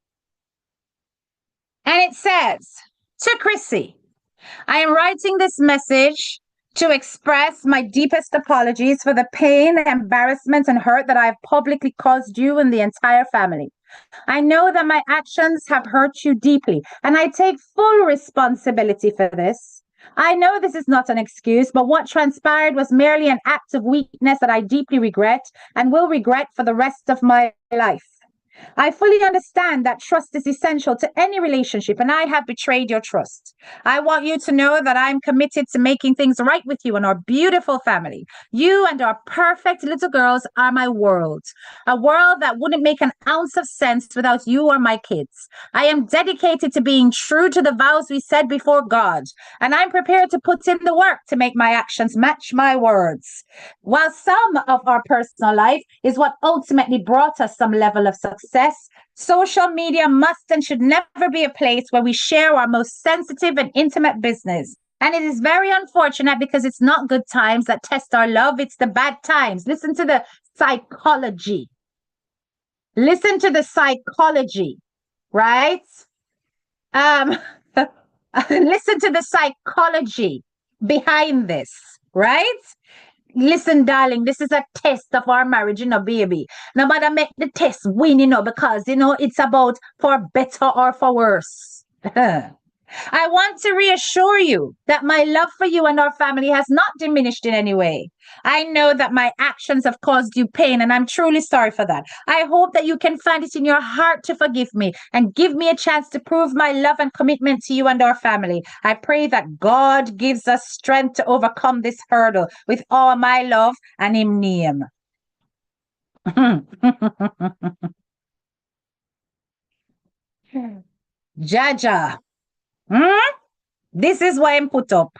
And it says, to Chrissy, I am writing this message to express my deepest apologies for the pain, embarrassment, and hurt that I have publicly caused you and the entire family. I know that my actions have hurt you deeply, and I take full responsibility for this. I know this is not an excuse, but what transpired was merely an act of weakness that I deeply regret and will regret for the rest of my life. I fully understand that trust is essential to any relationship, and I have betrayed your trust. I want you to know that I'm committed to making things right with you and our beautiful family. You and our perfect little girls are my world, a world that wouldn't make an ounce of sense without you or my kids. I am dedicated to being true to the vows we said before God, and I'm prepared to put in the work to make my actions match my words. While some of our personal life is what ultimately brought us some level of success, social media must and should never be a place where we share our most sensitive and intimate business. And it is very unfortunate because it's not good times that test our love, it's the bad times. Listen to the psychology. Listen to the psychology, right? Listen to the psychology behind this, right? Listen, darling, this is a test of our marriage, baby. No matter make the test win, because, it's about for better or for worse. I want to reassure you that my love for you and our family has not diminished in any way. I know that my actions have caused you pain, and I'm truly sorry for that. I hope that you can find it in your heart to forgive me and give me a chance to prove my love and commitment to you and our family. I pray that God gives us strength to overcome this hurdle with all my love and Him name. Jaja. This is what him put up.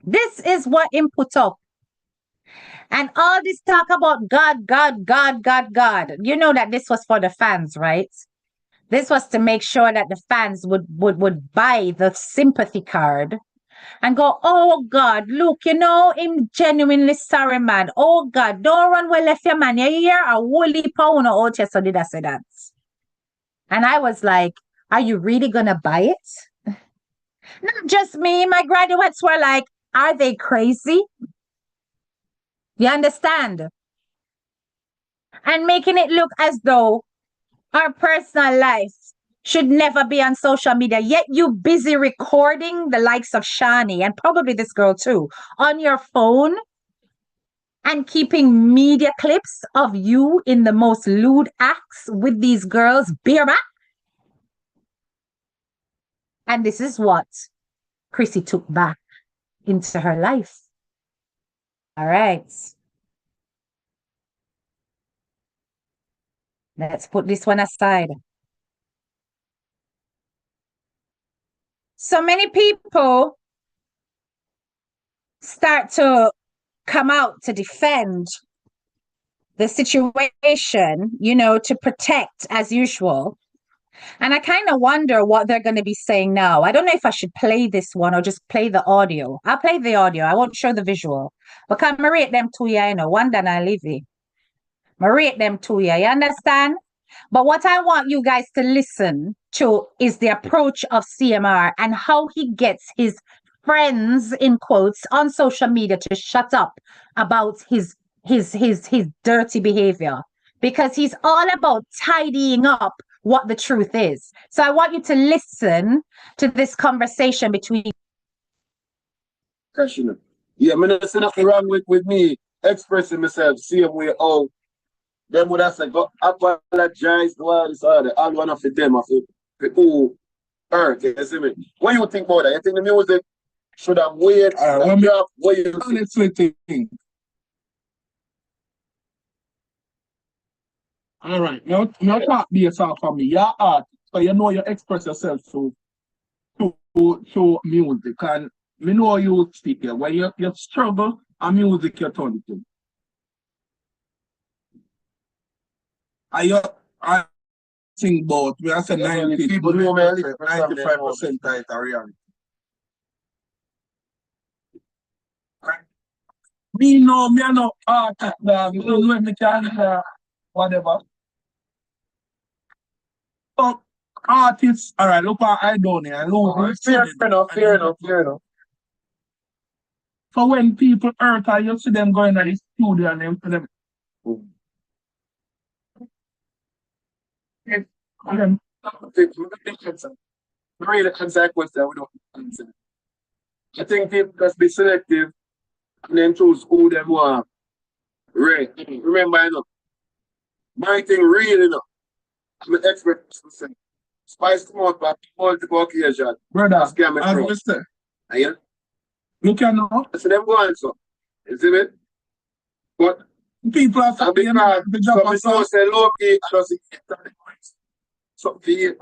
This is what him put up. And all this talk about God, God, God, God, God. You know that this was for the fans, right? This was to make sure that the fans would buy the sympathy card and go, oh God, look, him genuinely sorry, man. Oh God, don't run well left your man. You hear a woolly pound out here, so did I say that? And I was like, are you really gonna buy it? Not just me, my graduates were like, are they crazy? You understand? And making it look as though our personal life should never be on social media, yet you busy recording the likes of Shani and probably this girl too on your phone and keeping media clips of you in the most lewd acts with these girls bareback. And this is what Chrissy took back into her life. All right. Let's put this one aside. So many people start to come out to defend the situation, to protect as usual. And I kind of wonder what they're going to be saying now. I don't know if I should play this one or just play the audio. I'll play the audio. I won't show the visual. Because I rate them two, one than I leave it. I rate them two, you understand? But what I want you guys to listen to is the approach of CMR and how he gets his friends, in quotes, on social media to shut up about his dirty behavior, because he's all about tidying up what the truth is. So I want you to listen to this conversation between. Yeah, I there's nothing wrong with me expressing myself same way. Oh, them would have said, go apologize to all this other, all one of them of the who hurt. You see me? What you think about that? You think the music should have waited? What you honestly think? All right, now talk based off of me. You're art, so you express yourself through music. And me know you speak here. When you struggle, and music you turn to. I sing both. We are saying 95% tight reality. Me are not art that me don't know if me can whatever. So artists, all right, look what I done here. Fair enough. So when people hurt, you see them going to the studio and them. Really consequence that we don't consider. I think people must be selective and then choose who them want. Right. Remember, my thing really, I'm an expert person. Spice come out by multiple occasions. Brother, as we say. Yeah? Look at now. So them going so. You see me? But people are talking about the job. So say low key, I don't think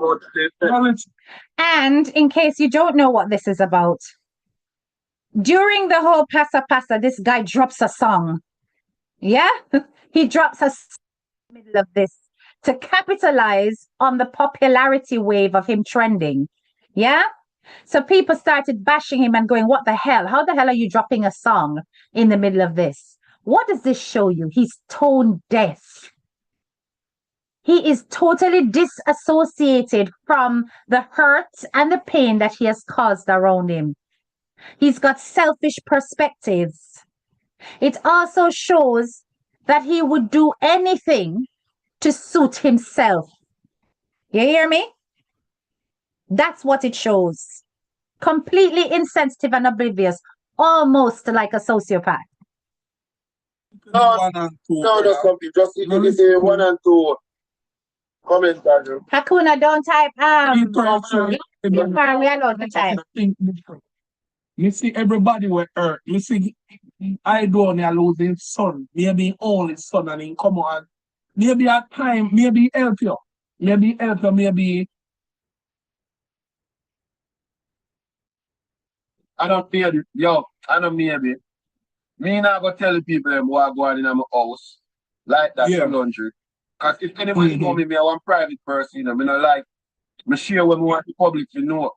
And in case you don't know what this is about, during the whole Pasa, this guy drops a song. Yeah? He drops a song in the middle of this to capitalize on the popularity wave of him trending. Yeah? So people started bashing him and going, what the hell? How the hell are you dropping a song in the middle of this? What does this show you? He's tone deaf. He is totally disassociated from the hurt and the pain that he has caused around him. He's got selfish perspectives. It also shows that he would do anything to suit himself. You hear me? That's what it shows. Completely insensitive and oblivious, almost like a sociopath. No, One and two, no, brother. something. Just if you say 1 and 2 comment, Daniel. Hakuna, don't type You talk so we allowed to type. think different. You see everybody will hurt. You see I don't lose his son. Maybe all his son and he come on. Maybe at time, maybe help you. Maybe help you, maybe I don't feel it. Yo, I don't maybe. Me not go tell the people them what go on in my house. Like that Yeah. laundry. Cause if anybody know me, I want private person, you know. Me not like me share what me want the public to know.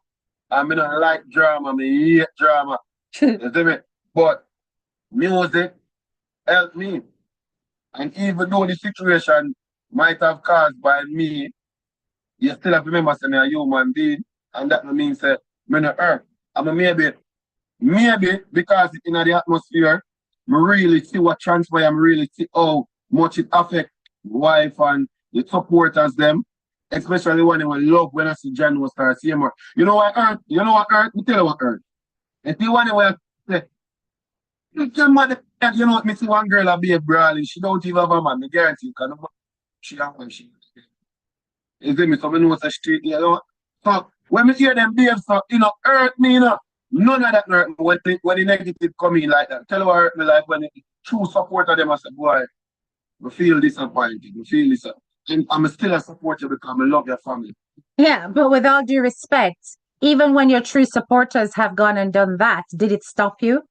And me not like drama, me hate drama. You see me? But music help me. And even though the situation might have caused by me, you still have to remember saying I'm a human being. And that means that me not hurt. I mean maybe because it's in the atmosphere, me really see what transpire, me really see how much it affect wife and the supporters them. Especially when they will love when I see John was start seeing more. You know what hurt? You know what hurt? Me tell you what hurt. If you want to say, you know what, me see one girl a be a brawling, she don't even have a man, me guarantee you, because she don't have she. You see me, so me know it's a street, you know. So when me hear them behave, so, you know, hurt me, you know. None of that hurt me when the negative come in like that. Tell you what hurt me like when the true support of them, I say, boy, I feel disappointed, I feel this. And I'm still a supporter because I love your family. Yeah, but with all due respect, even when your true supporters have gone and done that, did it stop you?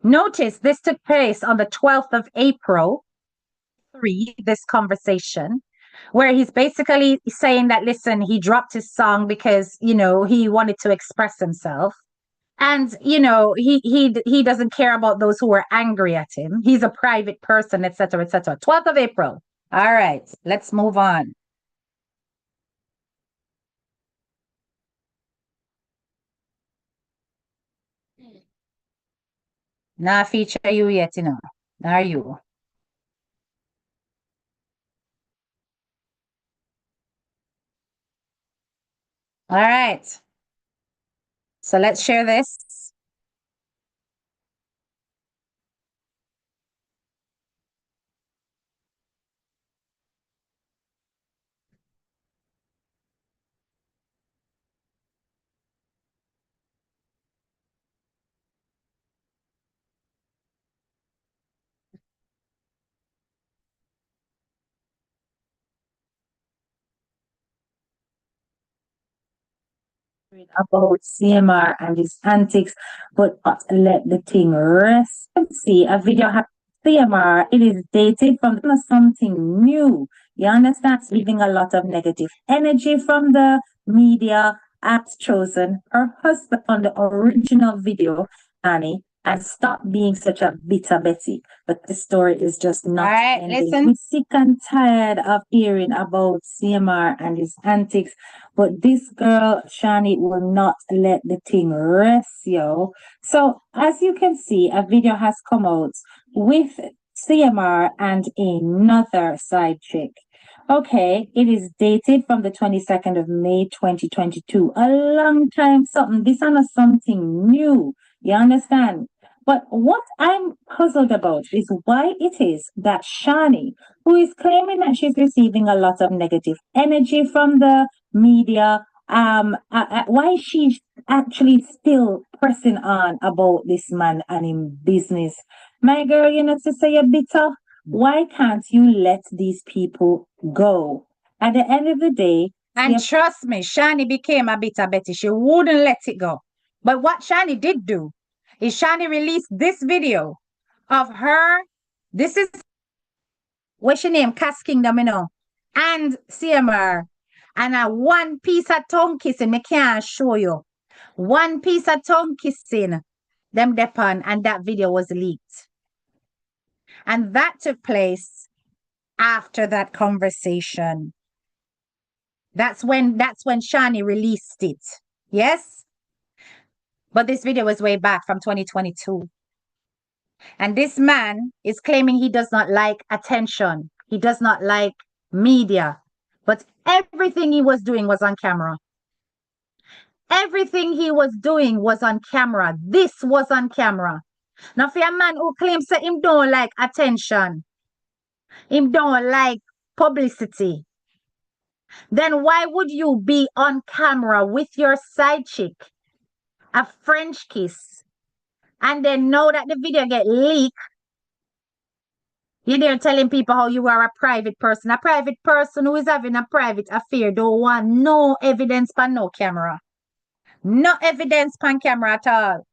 Notice this took place on the 12th of April, this conversation, where he's basically saying that, listen, he dropped his song because, you know, he wanted to express himself. And, you know, he doesn't care about those who are angry at him. He's a private person, etc., etc. 12th of April. All right, let's move on. Not feature you yet, you know. Are you? All right. So let's share this. About CMR and his antics, but let the thing rest. Let's see a video CMR. It is dated from something new. You understand? It's leaving a lot of negative energy from the media. Has chosen her husband on the original video, Annie, and stop being such a bitter Betty. But the story is just not ending. Listen. We're sick and tired of hearing about CMR and his antics. But this girl, Shani, will not let the thing rest, yo. So, as you can see, a video has come out with CMR and another side chick. Okay, it is dated from the 22nd of May, 2022. A long time something. This is not something new. You understand? But what I'm puzzled about is why it is that Shani, who is claiming that she's receiving a lot of negative energy from the media, why she's actually still pressing on about this man and in business. My girl, you know, to say you're bitter, why can't you let these people go? At the end of the day, and trust me, Shani became a bitter Betty. She wouldn't let it go. But what Shani did do is Shani released this video of her. This is what's your name? Cass Kingdom, you know, and CMR. And a one piece of tongue kissing, I can't show you. One piece of tongue kissing, them depan, and that video was leaked. And that took place after that conversation. That's when Shani released it. Yes? But this video was way back from 2022. And this man is claiming he does not like attention. He does not like media. But everything he was doing was on camera. Everything he was doing was on camera. This was on camera. Now, for a man who claims that him don't like attention, him don't like publicity, then why would you be on camera with your side chick, a French kiss, and then know that the video get leaked? You're there telling people how you are a private person. A private person who is having a private affair don't want no evidence pan no camera. No evidence pan camera at all.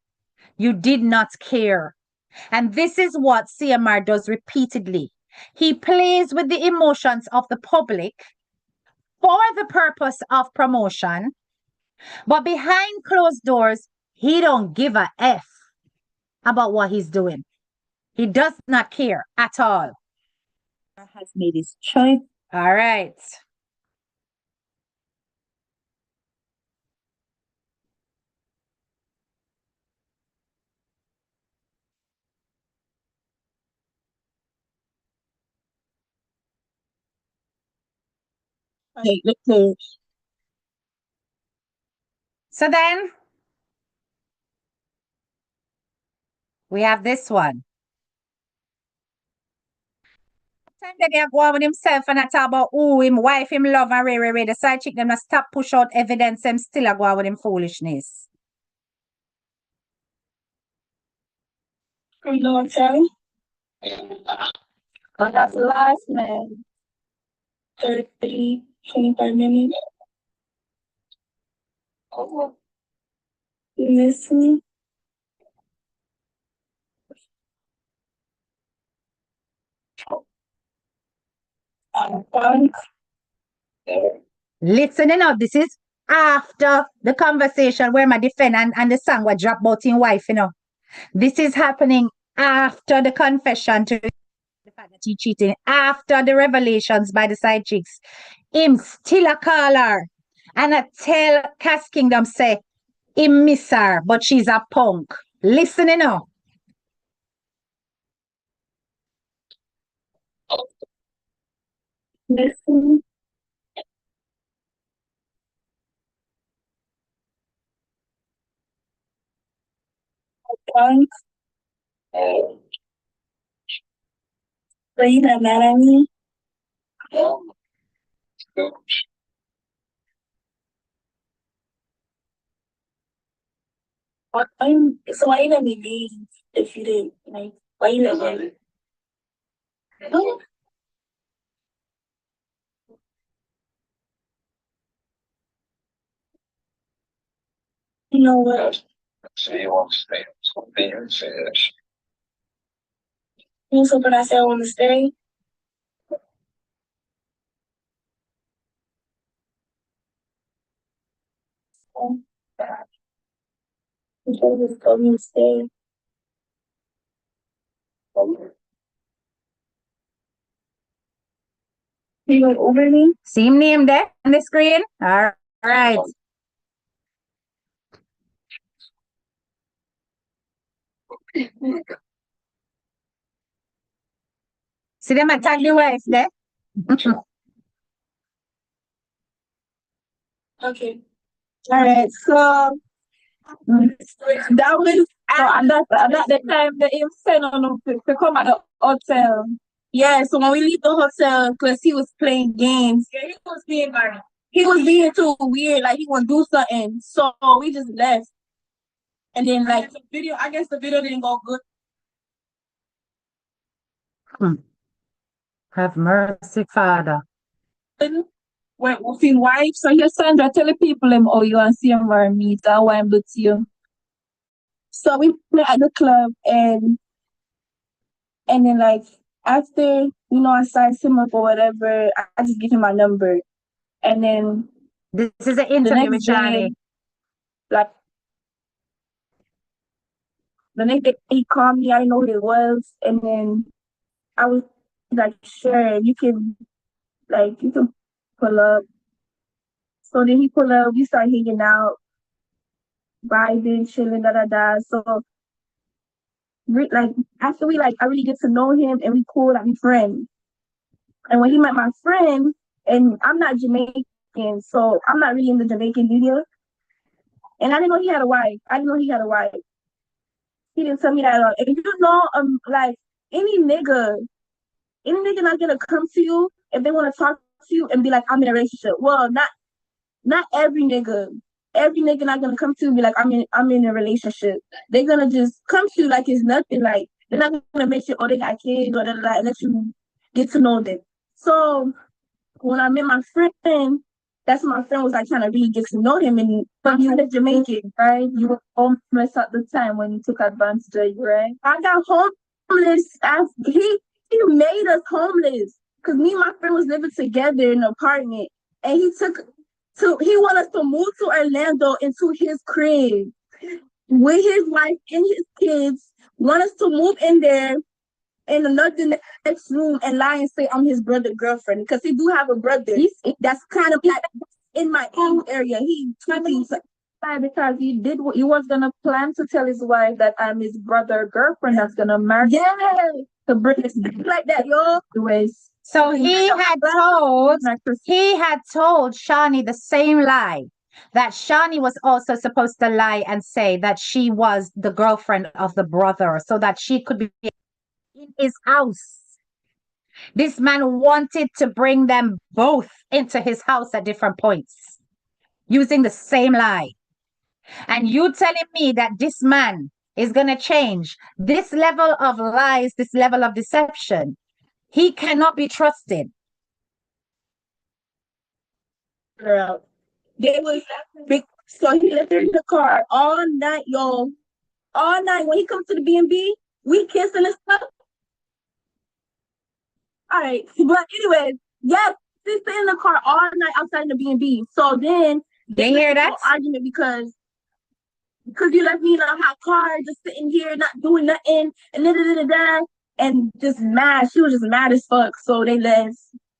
You did not care. And this is what CMR does repeatedly. He plays with the emotions of the public for the purpose of promotion, but behind closed doors, he don't give a F about what he's doing. He does not care at all. Has made his choice. All right. Like, look, So then we have this one. Time that they go on with himself and I talk about who him wife him love and Ray. The side chick them not stop push out evidence them still a go on with him foolishness. You know what I'm saying? But that's the last man. 30, 25 minutes. Oh. Listen. Listening up, this is after the conversation where my defend and the song was dropped about his wife, you know. This is happening after the confession to the fact that he cheating, after the revelations by the side chicks. Him still a call her and I tell Cass Kingdom say him miss her, but she's a punk. Listening now. Listen. Punk. So you not mad at me? So why you let me leave if you didn't like? Why you let me? You know what? You know something I said I want to stay? You just told me to stay. You going over me? Same name there on the screen. All right. See them attack the wife there. Okay. All right. So that was and that's the time that him sent on him to come at the hotel. yeah. So when we leave the hotel, because he was playing games, Yeah, he was being like, he was being too weird. Like he want to do something. So we just left. And then like the video, I guess the video didn't go good. Have mercy, Father. With his wife, so here Sandra tell the people him oh you want to see him or meet and why I'm with you. so we met at the club and then like after I sized him up or whatever, I just give him my number. And then This is an the interview with next day, Johnny. like the next day he called me, I didn't know who it was, and then I was like, sure, you can pull up. So then he pulled up, we started hanging out, vibing, chilling, da da da. So like after I really get to know him and we cool, like we friends. And when he met my friend, and I'm not Jamaican, so I'm not really in the Jamaican media. And I didn't know he had a wife. I didn't know he had a wife. He didn't tell me that at all. And you know, like any nigga not gonna come to you if they want to talk to you and be like, I'm in a relationship. Well, not every nigga. Every nigga not gonna come to you and be like, I'm in a relationship. They're gonna just come to you like it's nothing. Like they're not gonna make sure they got kids or and let you get to know them. So when I met my friend, that's when my friend was like trying to really get to know him, and but he was Jamaican, right? You were homeless at the time when he took advantage of you, right? I got homeless as he made us homeless because me and my friend was living together in an apartment, and he wanted us to move to Orlando into his crib with his wife and his kids. Want us to move in there in another next room and lie and say I'm his brother girlfriend because he do have a brother. That's kind of like in my own area. He because he was gonna plan to tell his wife that I'm his brother girlfriend that's gonna marry. Yeah, to bring this like that, yo. So he had told Shani the same lie. That Shani was also supposed to lie and say that she was the girlfriend of the brother so that she could be in his house. This man wanted to bring them both into his house at different points using the same lie. And you telling me that this man is going to change this level of lies, this level of deception, he cannot be trusted. Girl, they was so he left her in the car all night, y'all. All night when he comes to the B&B, we kissing and stuff. All right, but anyways, yes, they stay in the car all night outside in the B&B. So then they hear that argument because you left me in a hot car, just sitting here, not doing nothing, and and just mad. She was just mad as fuck. So they left.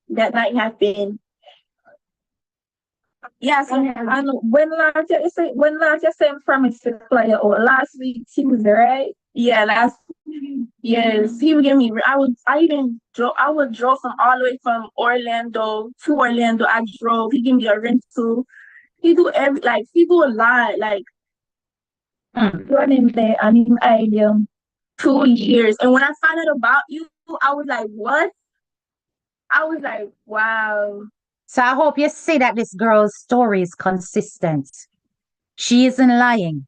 That night happened. Yes, I know. When last year same promise to play or last week he was there, right? Yeah, yes, he would give me. I would drove from all the way from Orlando to Orlando. I drove. He gave me a rental. He do a lot. Like running there, I need idea 2 years. And when I found out about you, I was like, what? I was like, wow. So I hope you see that this girl's story is consistent. She isn't lying.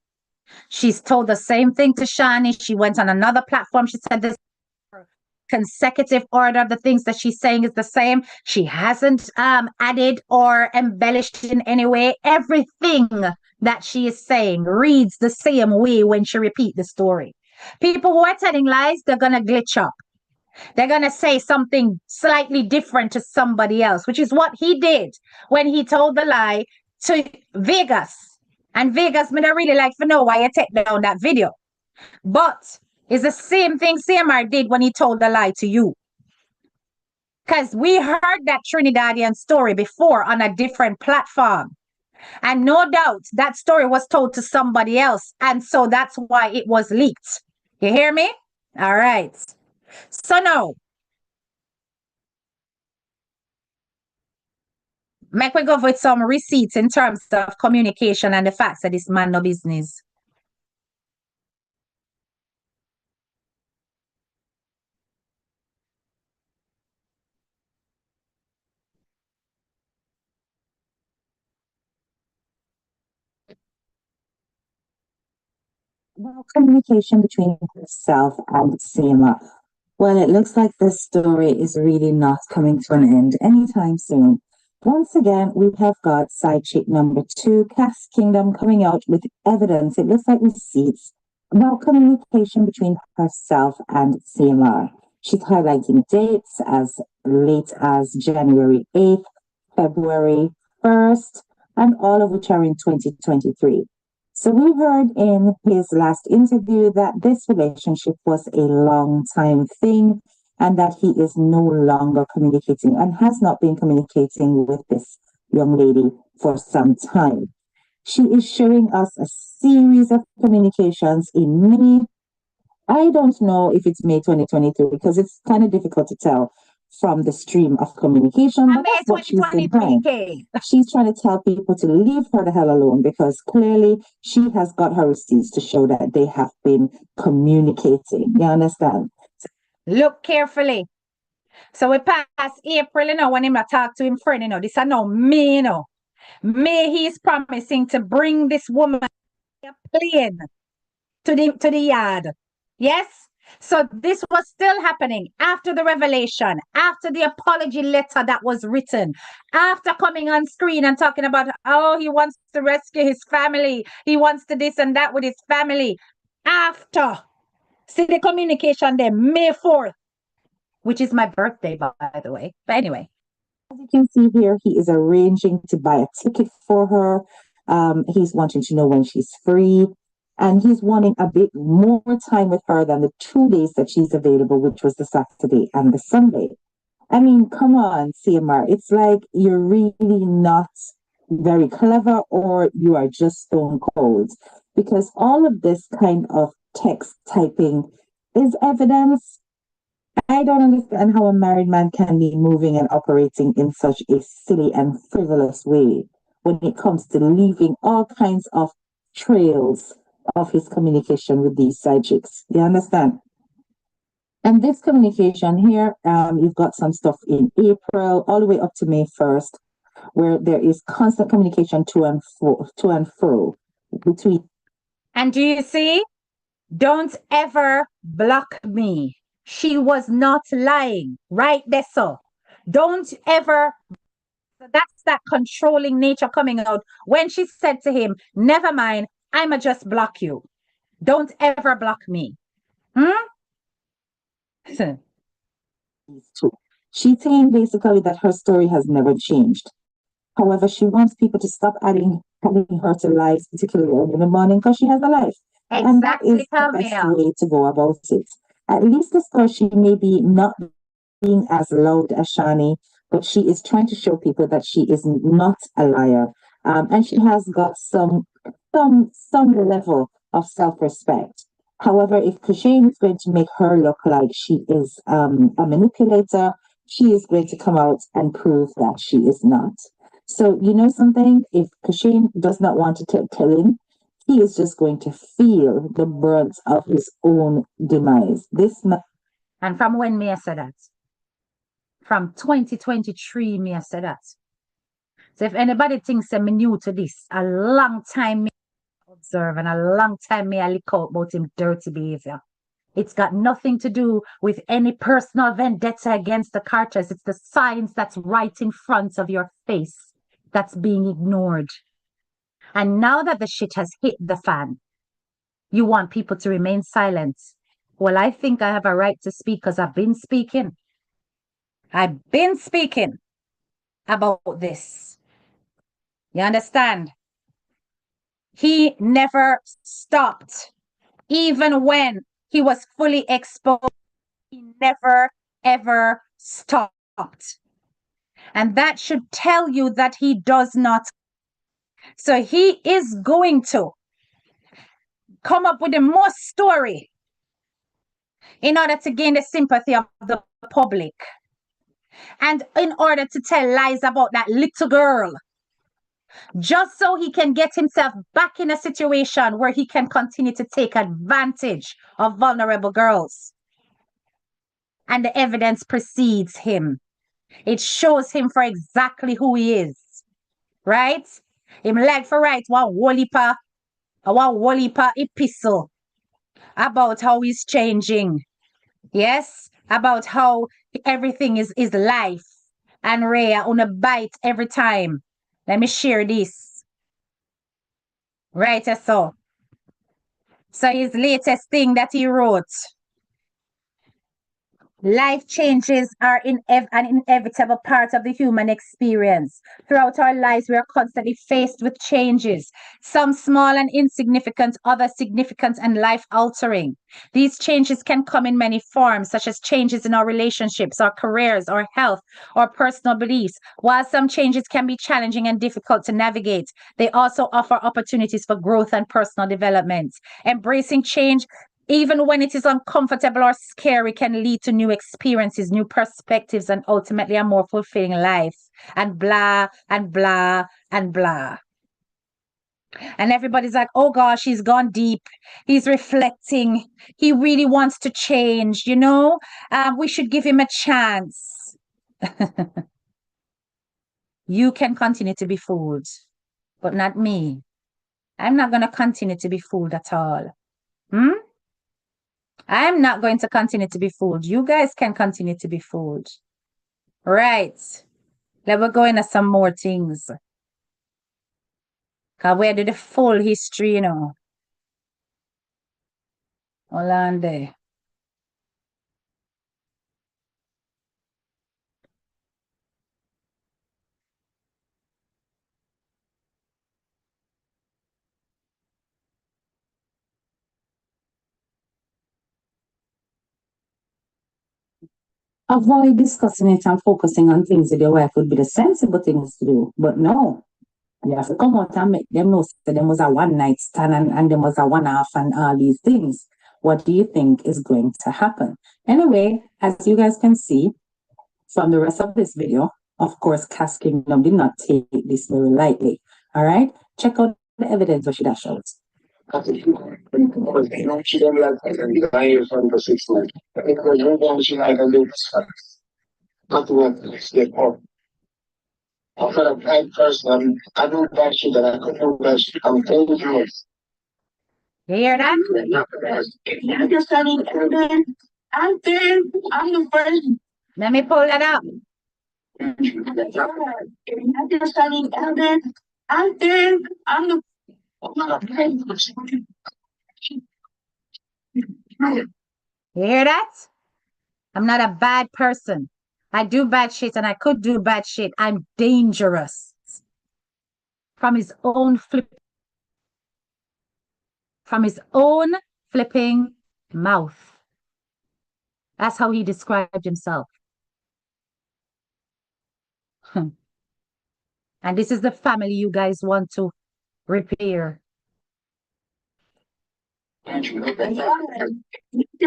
She's told the same thing to Shani. She went on another platform. She said this consecutive order of the things that she's saying is the same. She hasn't added or embellished in any way. Everything that she is saying reads the same way when she repeats the story. People who are telling lies, they're going to glitch up. They're going to say something slightly different to somebody else, which is what he did when he told the lie to Vegas. And Vegas, me don't really like to know why you take down that video. But it's the same thing CMR did when he told the lie to you. Because we heard that Trinidadian story before on a different platform. And no doubt that story was told to somebody else. And so that's why it was leaked. You hear me? All right. So now, make we go with some receipts in terms of communication and the facts that this man no business. Well, communication between herself and Seema. Well, it looks like this story is really not coming to an end anytime soon. Once again, we have got side chick number 2, Cass Kingdom, coming out with evidence. It looks like receipts about communication between herself and CMR. She's highlighting dates as late as January 8th, February 1st, and all of which are in 2023. So we heard in his last interview that this relationship was a long time thing and that he is no longer communicating and has not been communicating with this young lady for some time. She is showing us a series of communications in May, I don't know if it's May 2023 because it's kind of difficult to tell from the stream of communication, I but May that's what she's 2023, implying. K. She's trying to tell people to leave her the hell alone because clearly she has got her receipts to show that they have been communicating. You understand? Look carefully. So we pass April, when him a talk to him friend, this is now May, May he's promising to bring this woman a plane to the yard. Yes? So this was still happening after the revelation, after the apology letter that was written, after coming on screen and talking about how he wants to rescue his family, he wants to this and that with his family. After, see the communication there, May 4th, which is my birthday, by the way. But anyway. As you can see here, he is arranging to buy a ticket for her. He's wanting to know when she's free. And he's wanting a bit more time with her than the 2 days that she's available, which was the Saturday and the Sunday. I mean, come on, CMR. It's like you're really not very clever or you are just stone cold. Because all of this kind of text typing is evidence. I don't understand how a married man can be moving and operating in such a silly and frivolous way when it comes to leaving all kinds of trails of his communication with these side chicks. You understand? And this communication here, you've got some stuff in April all the way up to May 1st, where there is constant communication to and fro between. And do you see? Don't ever block me. She was not lying, right there, so. Don't ever. That's that controlling nature coming out when she said to him, never mind, I'ma just block you. Don't ever block me. She's saying basically that her story has never changed. However, she wants people to stop adding her to lives, particularly in the morning, because she has a life. And that is the best way to go about it. At least this girl, she may be not being as loud as Shani, but she is trying to show people that she is not a liar. And she has got some level of self-respect. However, if Kushane is going to make her look like she is a manipulator, she is going to come out and prove that she is not. So, you know something? If Kushane does not want to take killing, he is just going to feel the brunt of his own demise. And from when may I say that? From 2023, may I say that? So if anybody thinks I'm new to this, a long time me observe and a long time me I look out about him dirty behavior. It's got nothing to do with any personal vendetta against the Carters. It's the signs that's right in front of your face that's being ignored. And now that the shit has hit the fan, you want people to remain silent. Well, I think I have a right to speak because I've been speaking. I've been speaking about this. You understand? He never stopped. Even when he was fully exposed, he never, ever stopped. And that should tell you that he does not. So he is going to come up with a more story in order to gain the sympathy of the public. And in order to tell lies about that little girl. Just so he can get himself back in a situation where he can continue to take advantage of vulnerable girls. And the evidence precedes him. It shows him for exactly who he is. Right? Him like for write one whole heap epistle about how he's changing. Yes? About how everything is life. And Rhea on a bite every time. Let me share this. Right, so. So his latest thing that he wrote. Life changes are an inevitable part of the human experience. Throughout our lives, we are constantly faced with changes, some small and insignificant, others significant and life-altering. These changes can come in many forms, such as changes in our relationships, our careers, our health, or personal beliefs. While some changes can be challenging and difficult to navigate, they also offer opportunities for growth and personal development. Embracing change Even when it is uncomfortable or scary, can lead to new experiences, new perspectives, and ultimately a more fulfilling life. And blah, and blah, and blah. And everybody's like, oh gosh, he's gone deep. He's reflecting. He really wants to change, you know? We should give him a chance. You can continue to be fooled, but not me. I'm not going to continue to be fooled at all. I'm not going to continue to be fooled. You guys can continue to be fooled. Right. Let me go into some more things. Because where did the full history, you know? Hold on there. Avoid discussing it and focusing on things with your wife would be the sensible things to do. But no, you have to come out and make them know that there was a one night stand and there was a one off and all these things. What do you think is going to happen? Anyway, as you guys can see from the rest of this video, of course, Cass Kingdom did not take this very lightly. All right, check out the evidence what she that shows. I'm not a bad person. I do bad shit that I could do bad shit. I'm dangerous. You hear that? I'm just studying everything. I'm the first. Let me pull that up. I'm just studying everything. I'm the. I'm not a bad person. You hear that? I'm not a bad person. I do bad shit and I could do bad shit. I'm dangerous. From his own flipping mouth. That's how he described himself. And this is the family you guys want to repair. You're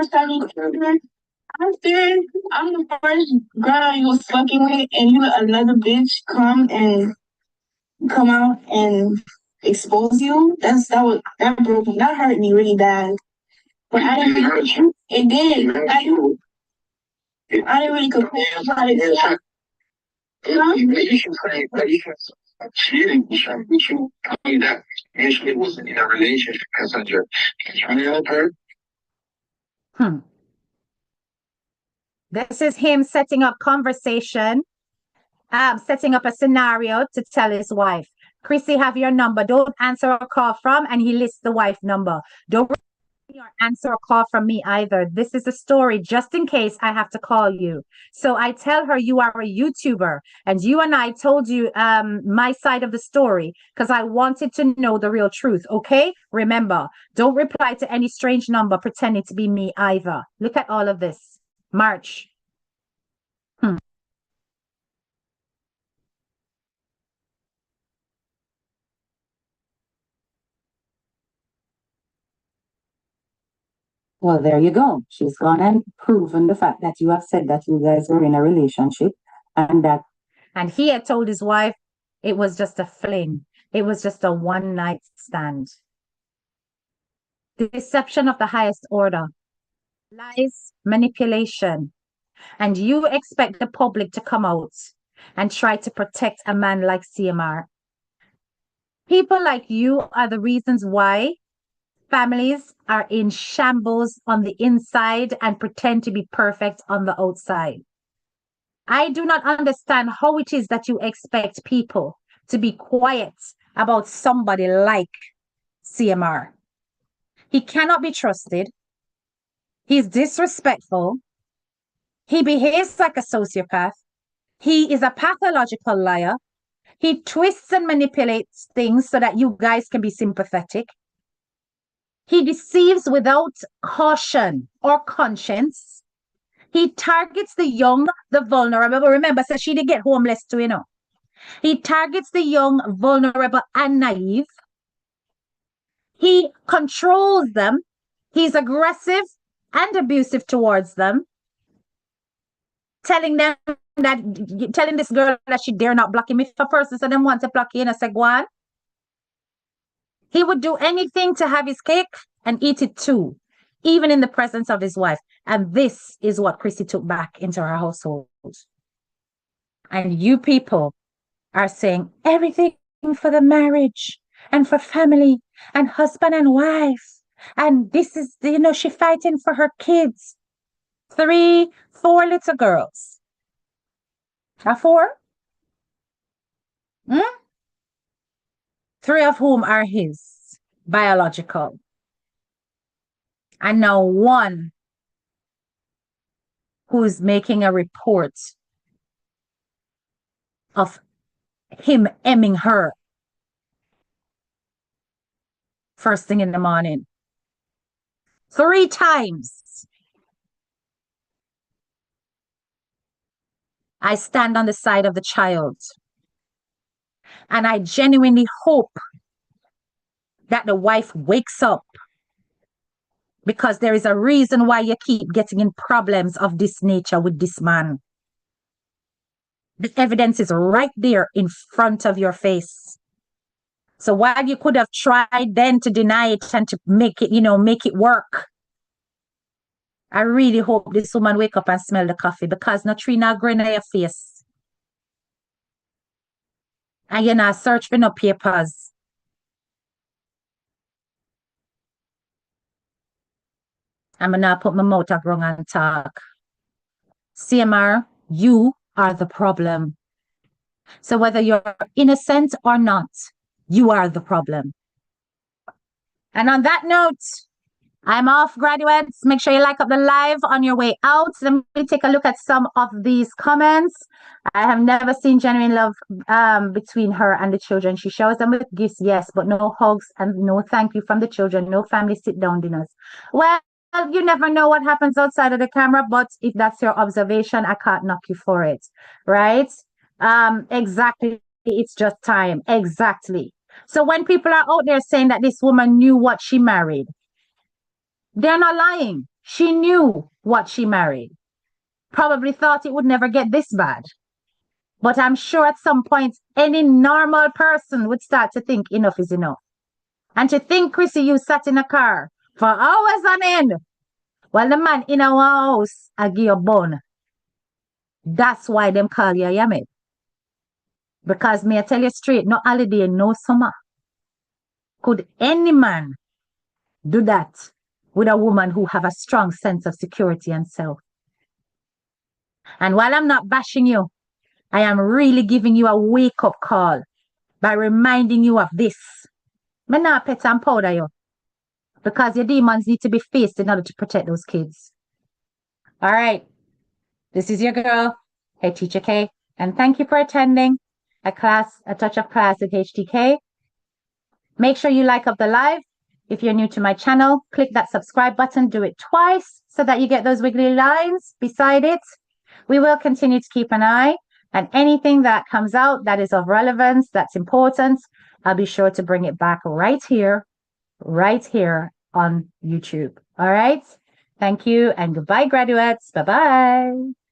studying everything. I'm the first girl you was fucking with, and you let another bitch come out and expose you. That broke me. That hurt me really bad. But I didn't hurt you. It did. I didn't really compare about it. You should say that you should cheating. You should tell me that usually was in a relationship as a jerk. Can you help her? This is him setting up conversation, setting up a scenario to tell his wife, Chrissy, have your number. Don't answer a call from, and he lists the wife number. Don't answer a call from me either. This is a story just in case I have to call you. So I tell her you are a YouTuber and you and I told you my side of the story because I wanted to know the real truth. Okay, remember, don't reply to any strange number pretending to be me either. Look at all of this. March. Well, there you go. She's gone and proven the fact that you have said that you guys were in a relationship and he had told his wife it was just a fling. It was just a one night stand. Deception of the highest order. Lies, manipulation. And you expect the public to come out and try to protect a man like CMR. People like you are the reasons why families are in shambles on the inside and pretend to be perfect on the outside. I do not understand how it is that you expect people to be quiet about somebody like CMR. He cannot be trusted. He's disrespectful. He behaves like a sociopath. He is a pathological liar. He twists and manipulates things so that you guys can be sympathetic. He deceives without caution or conscience. He targets the young, the vulnerable. Remember, so she did get homeless too, you know. He targets the young, vulnerable, and naive. He controls them He's aggressive and abusive towards them, telling this girl that she dare not block him. If a person said them want to block you, and I say, go on. He would do anything to have his cake and eat it too, even in the presence of his wife. And this is what Chrissy took back into her household. And you people are saying everything for the marriage and for family and husband and wife. And this is, she fighting for her kids. 3, 4 little girls. 4? 3 of whom are his, biological. And now 1 who's making a report of him emming her first thing in the morning. 3 times. I stand on the side of the child. And I genuinely hope that the wife wakes up, because there is a reason why you keep getting in problems of this nature with this man. The evidence is right there in front of your face. So while you could have tried then to deny it and to make it work, I really hope this woman wake up and smell the coffee, because no tree not growing in your face. And you're not search for no papers. I'm gonna put my mouth wrong and talk. CMR, you are the problem. So whether you're innocent or not, you are the problem. And on that note, I'm off, graduates. Make sure you like up the live on your way out. Let me take a look at some of these comments. I have never seen genuine love between her and the children. She shows them with gifts, yes, but no hugs and no thank you from the children. No family sit-down dinners. Well, you never know what happens outside of the camera, but if that's your observation, I can't knock you for it, right? Exactly. It's just time. Exactly. So when people are out there saying that this woman knew what she married, they're not lying. She knew what she married. Probably thought it would never get this bad. But I'm sure at some point, any normal person would start to think enough is enough. And to think, Chrissy, you sat in a car for hours on end while the man in our house I give you a bun. That's why them call you Yamid. Because may I tell you straight, no holiday, no summer. Could any man do that with a woman who have a strong sense of security and self? And while I'm not bashing you, I am really giving you a wake-up call by reminding you of this. Me not pet and powder you, because your demons need to be faced in order to protect those kids. All right. This is your girl, Head Teacher K, and thank you for attending a touch of class with HTK. Make sure you like up the live. If you're new to my channel, click that subscribe button, do it twice so that you get those wiggly lines beside it. We will continue to keep an eye, and anything that comes out that is of relevance, that's important, I'll be sure to bring it back right here on YouTube. All right. Thank you and goodbye, graduates. Bye-bye.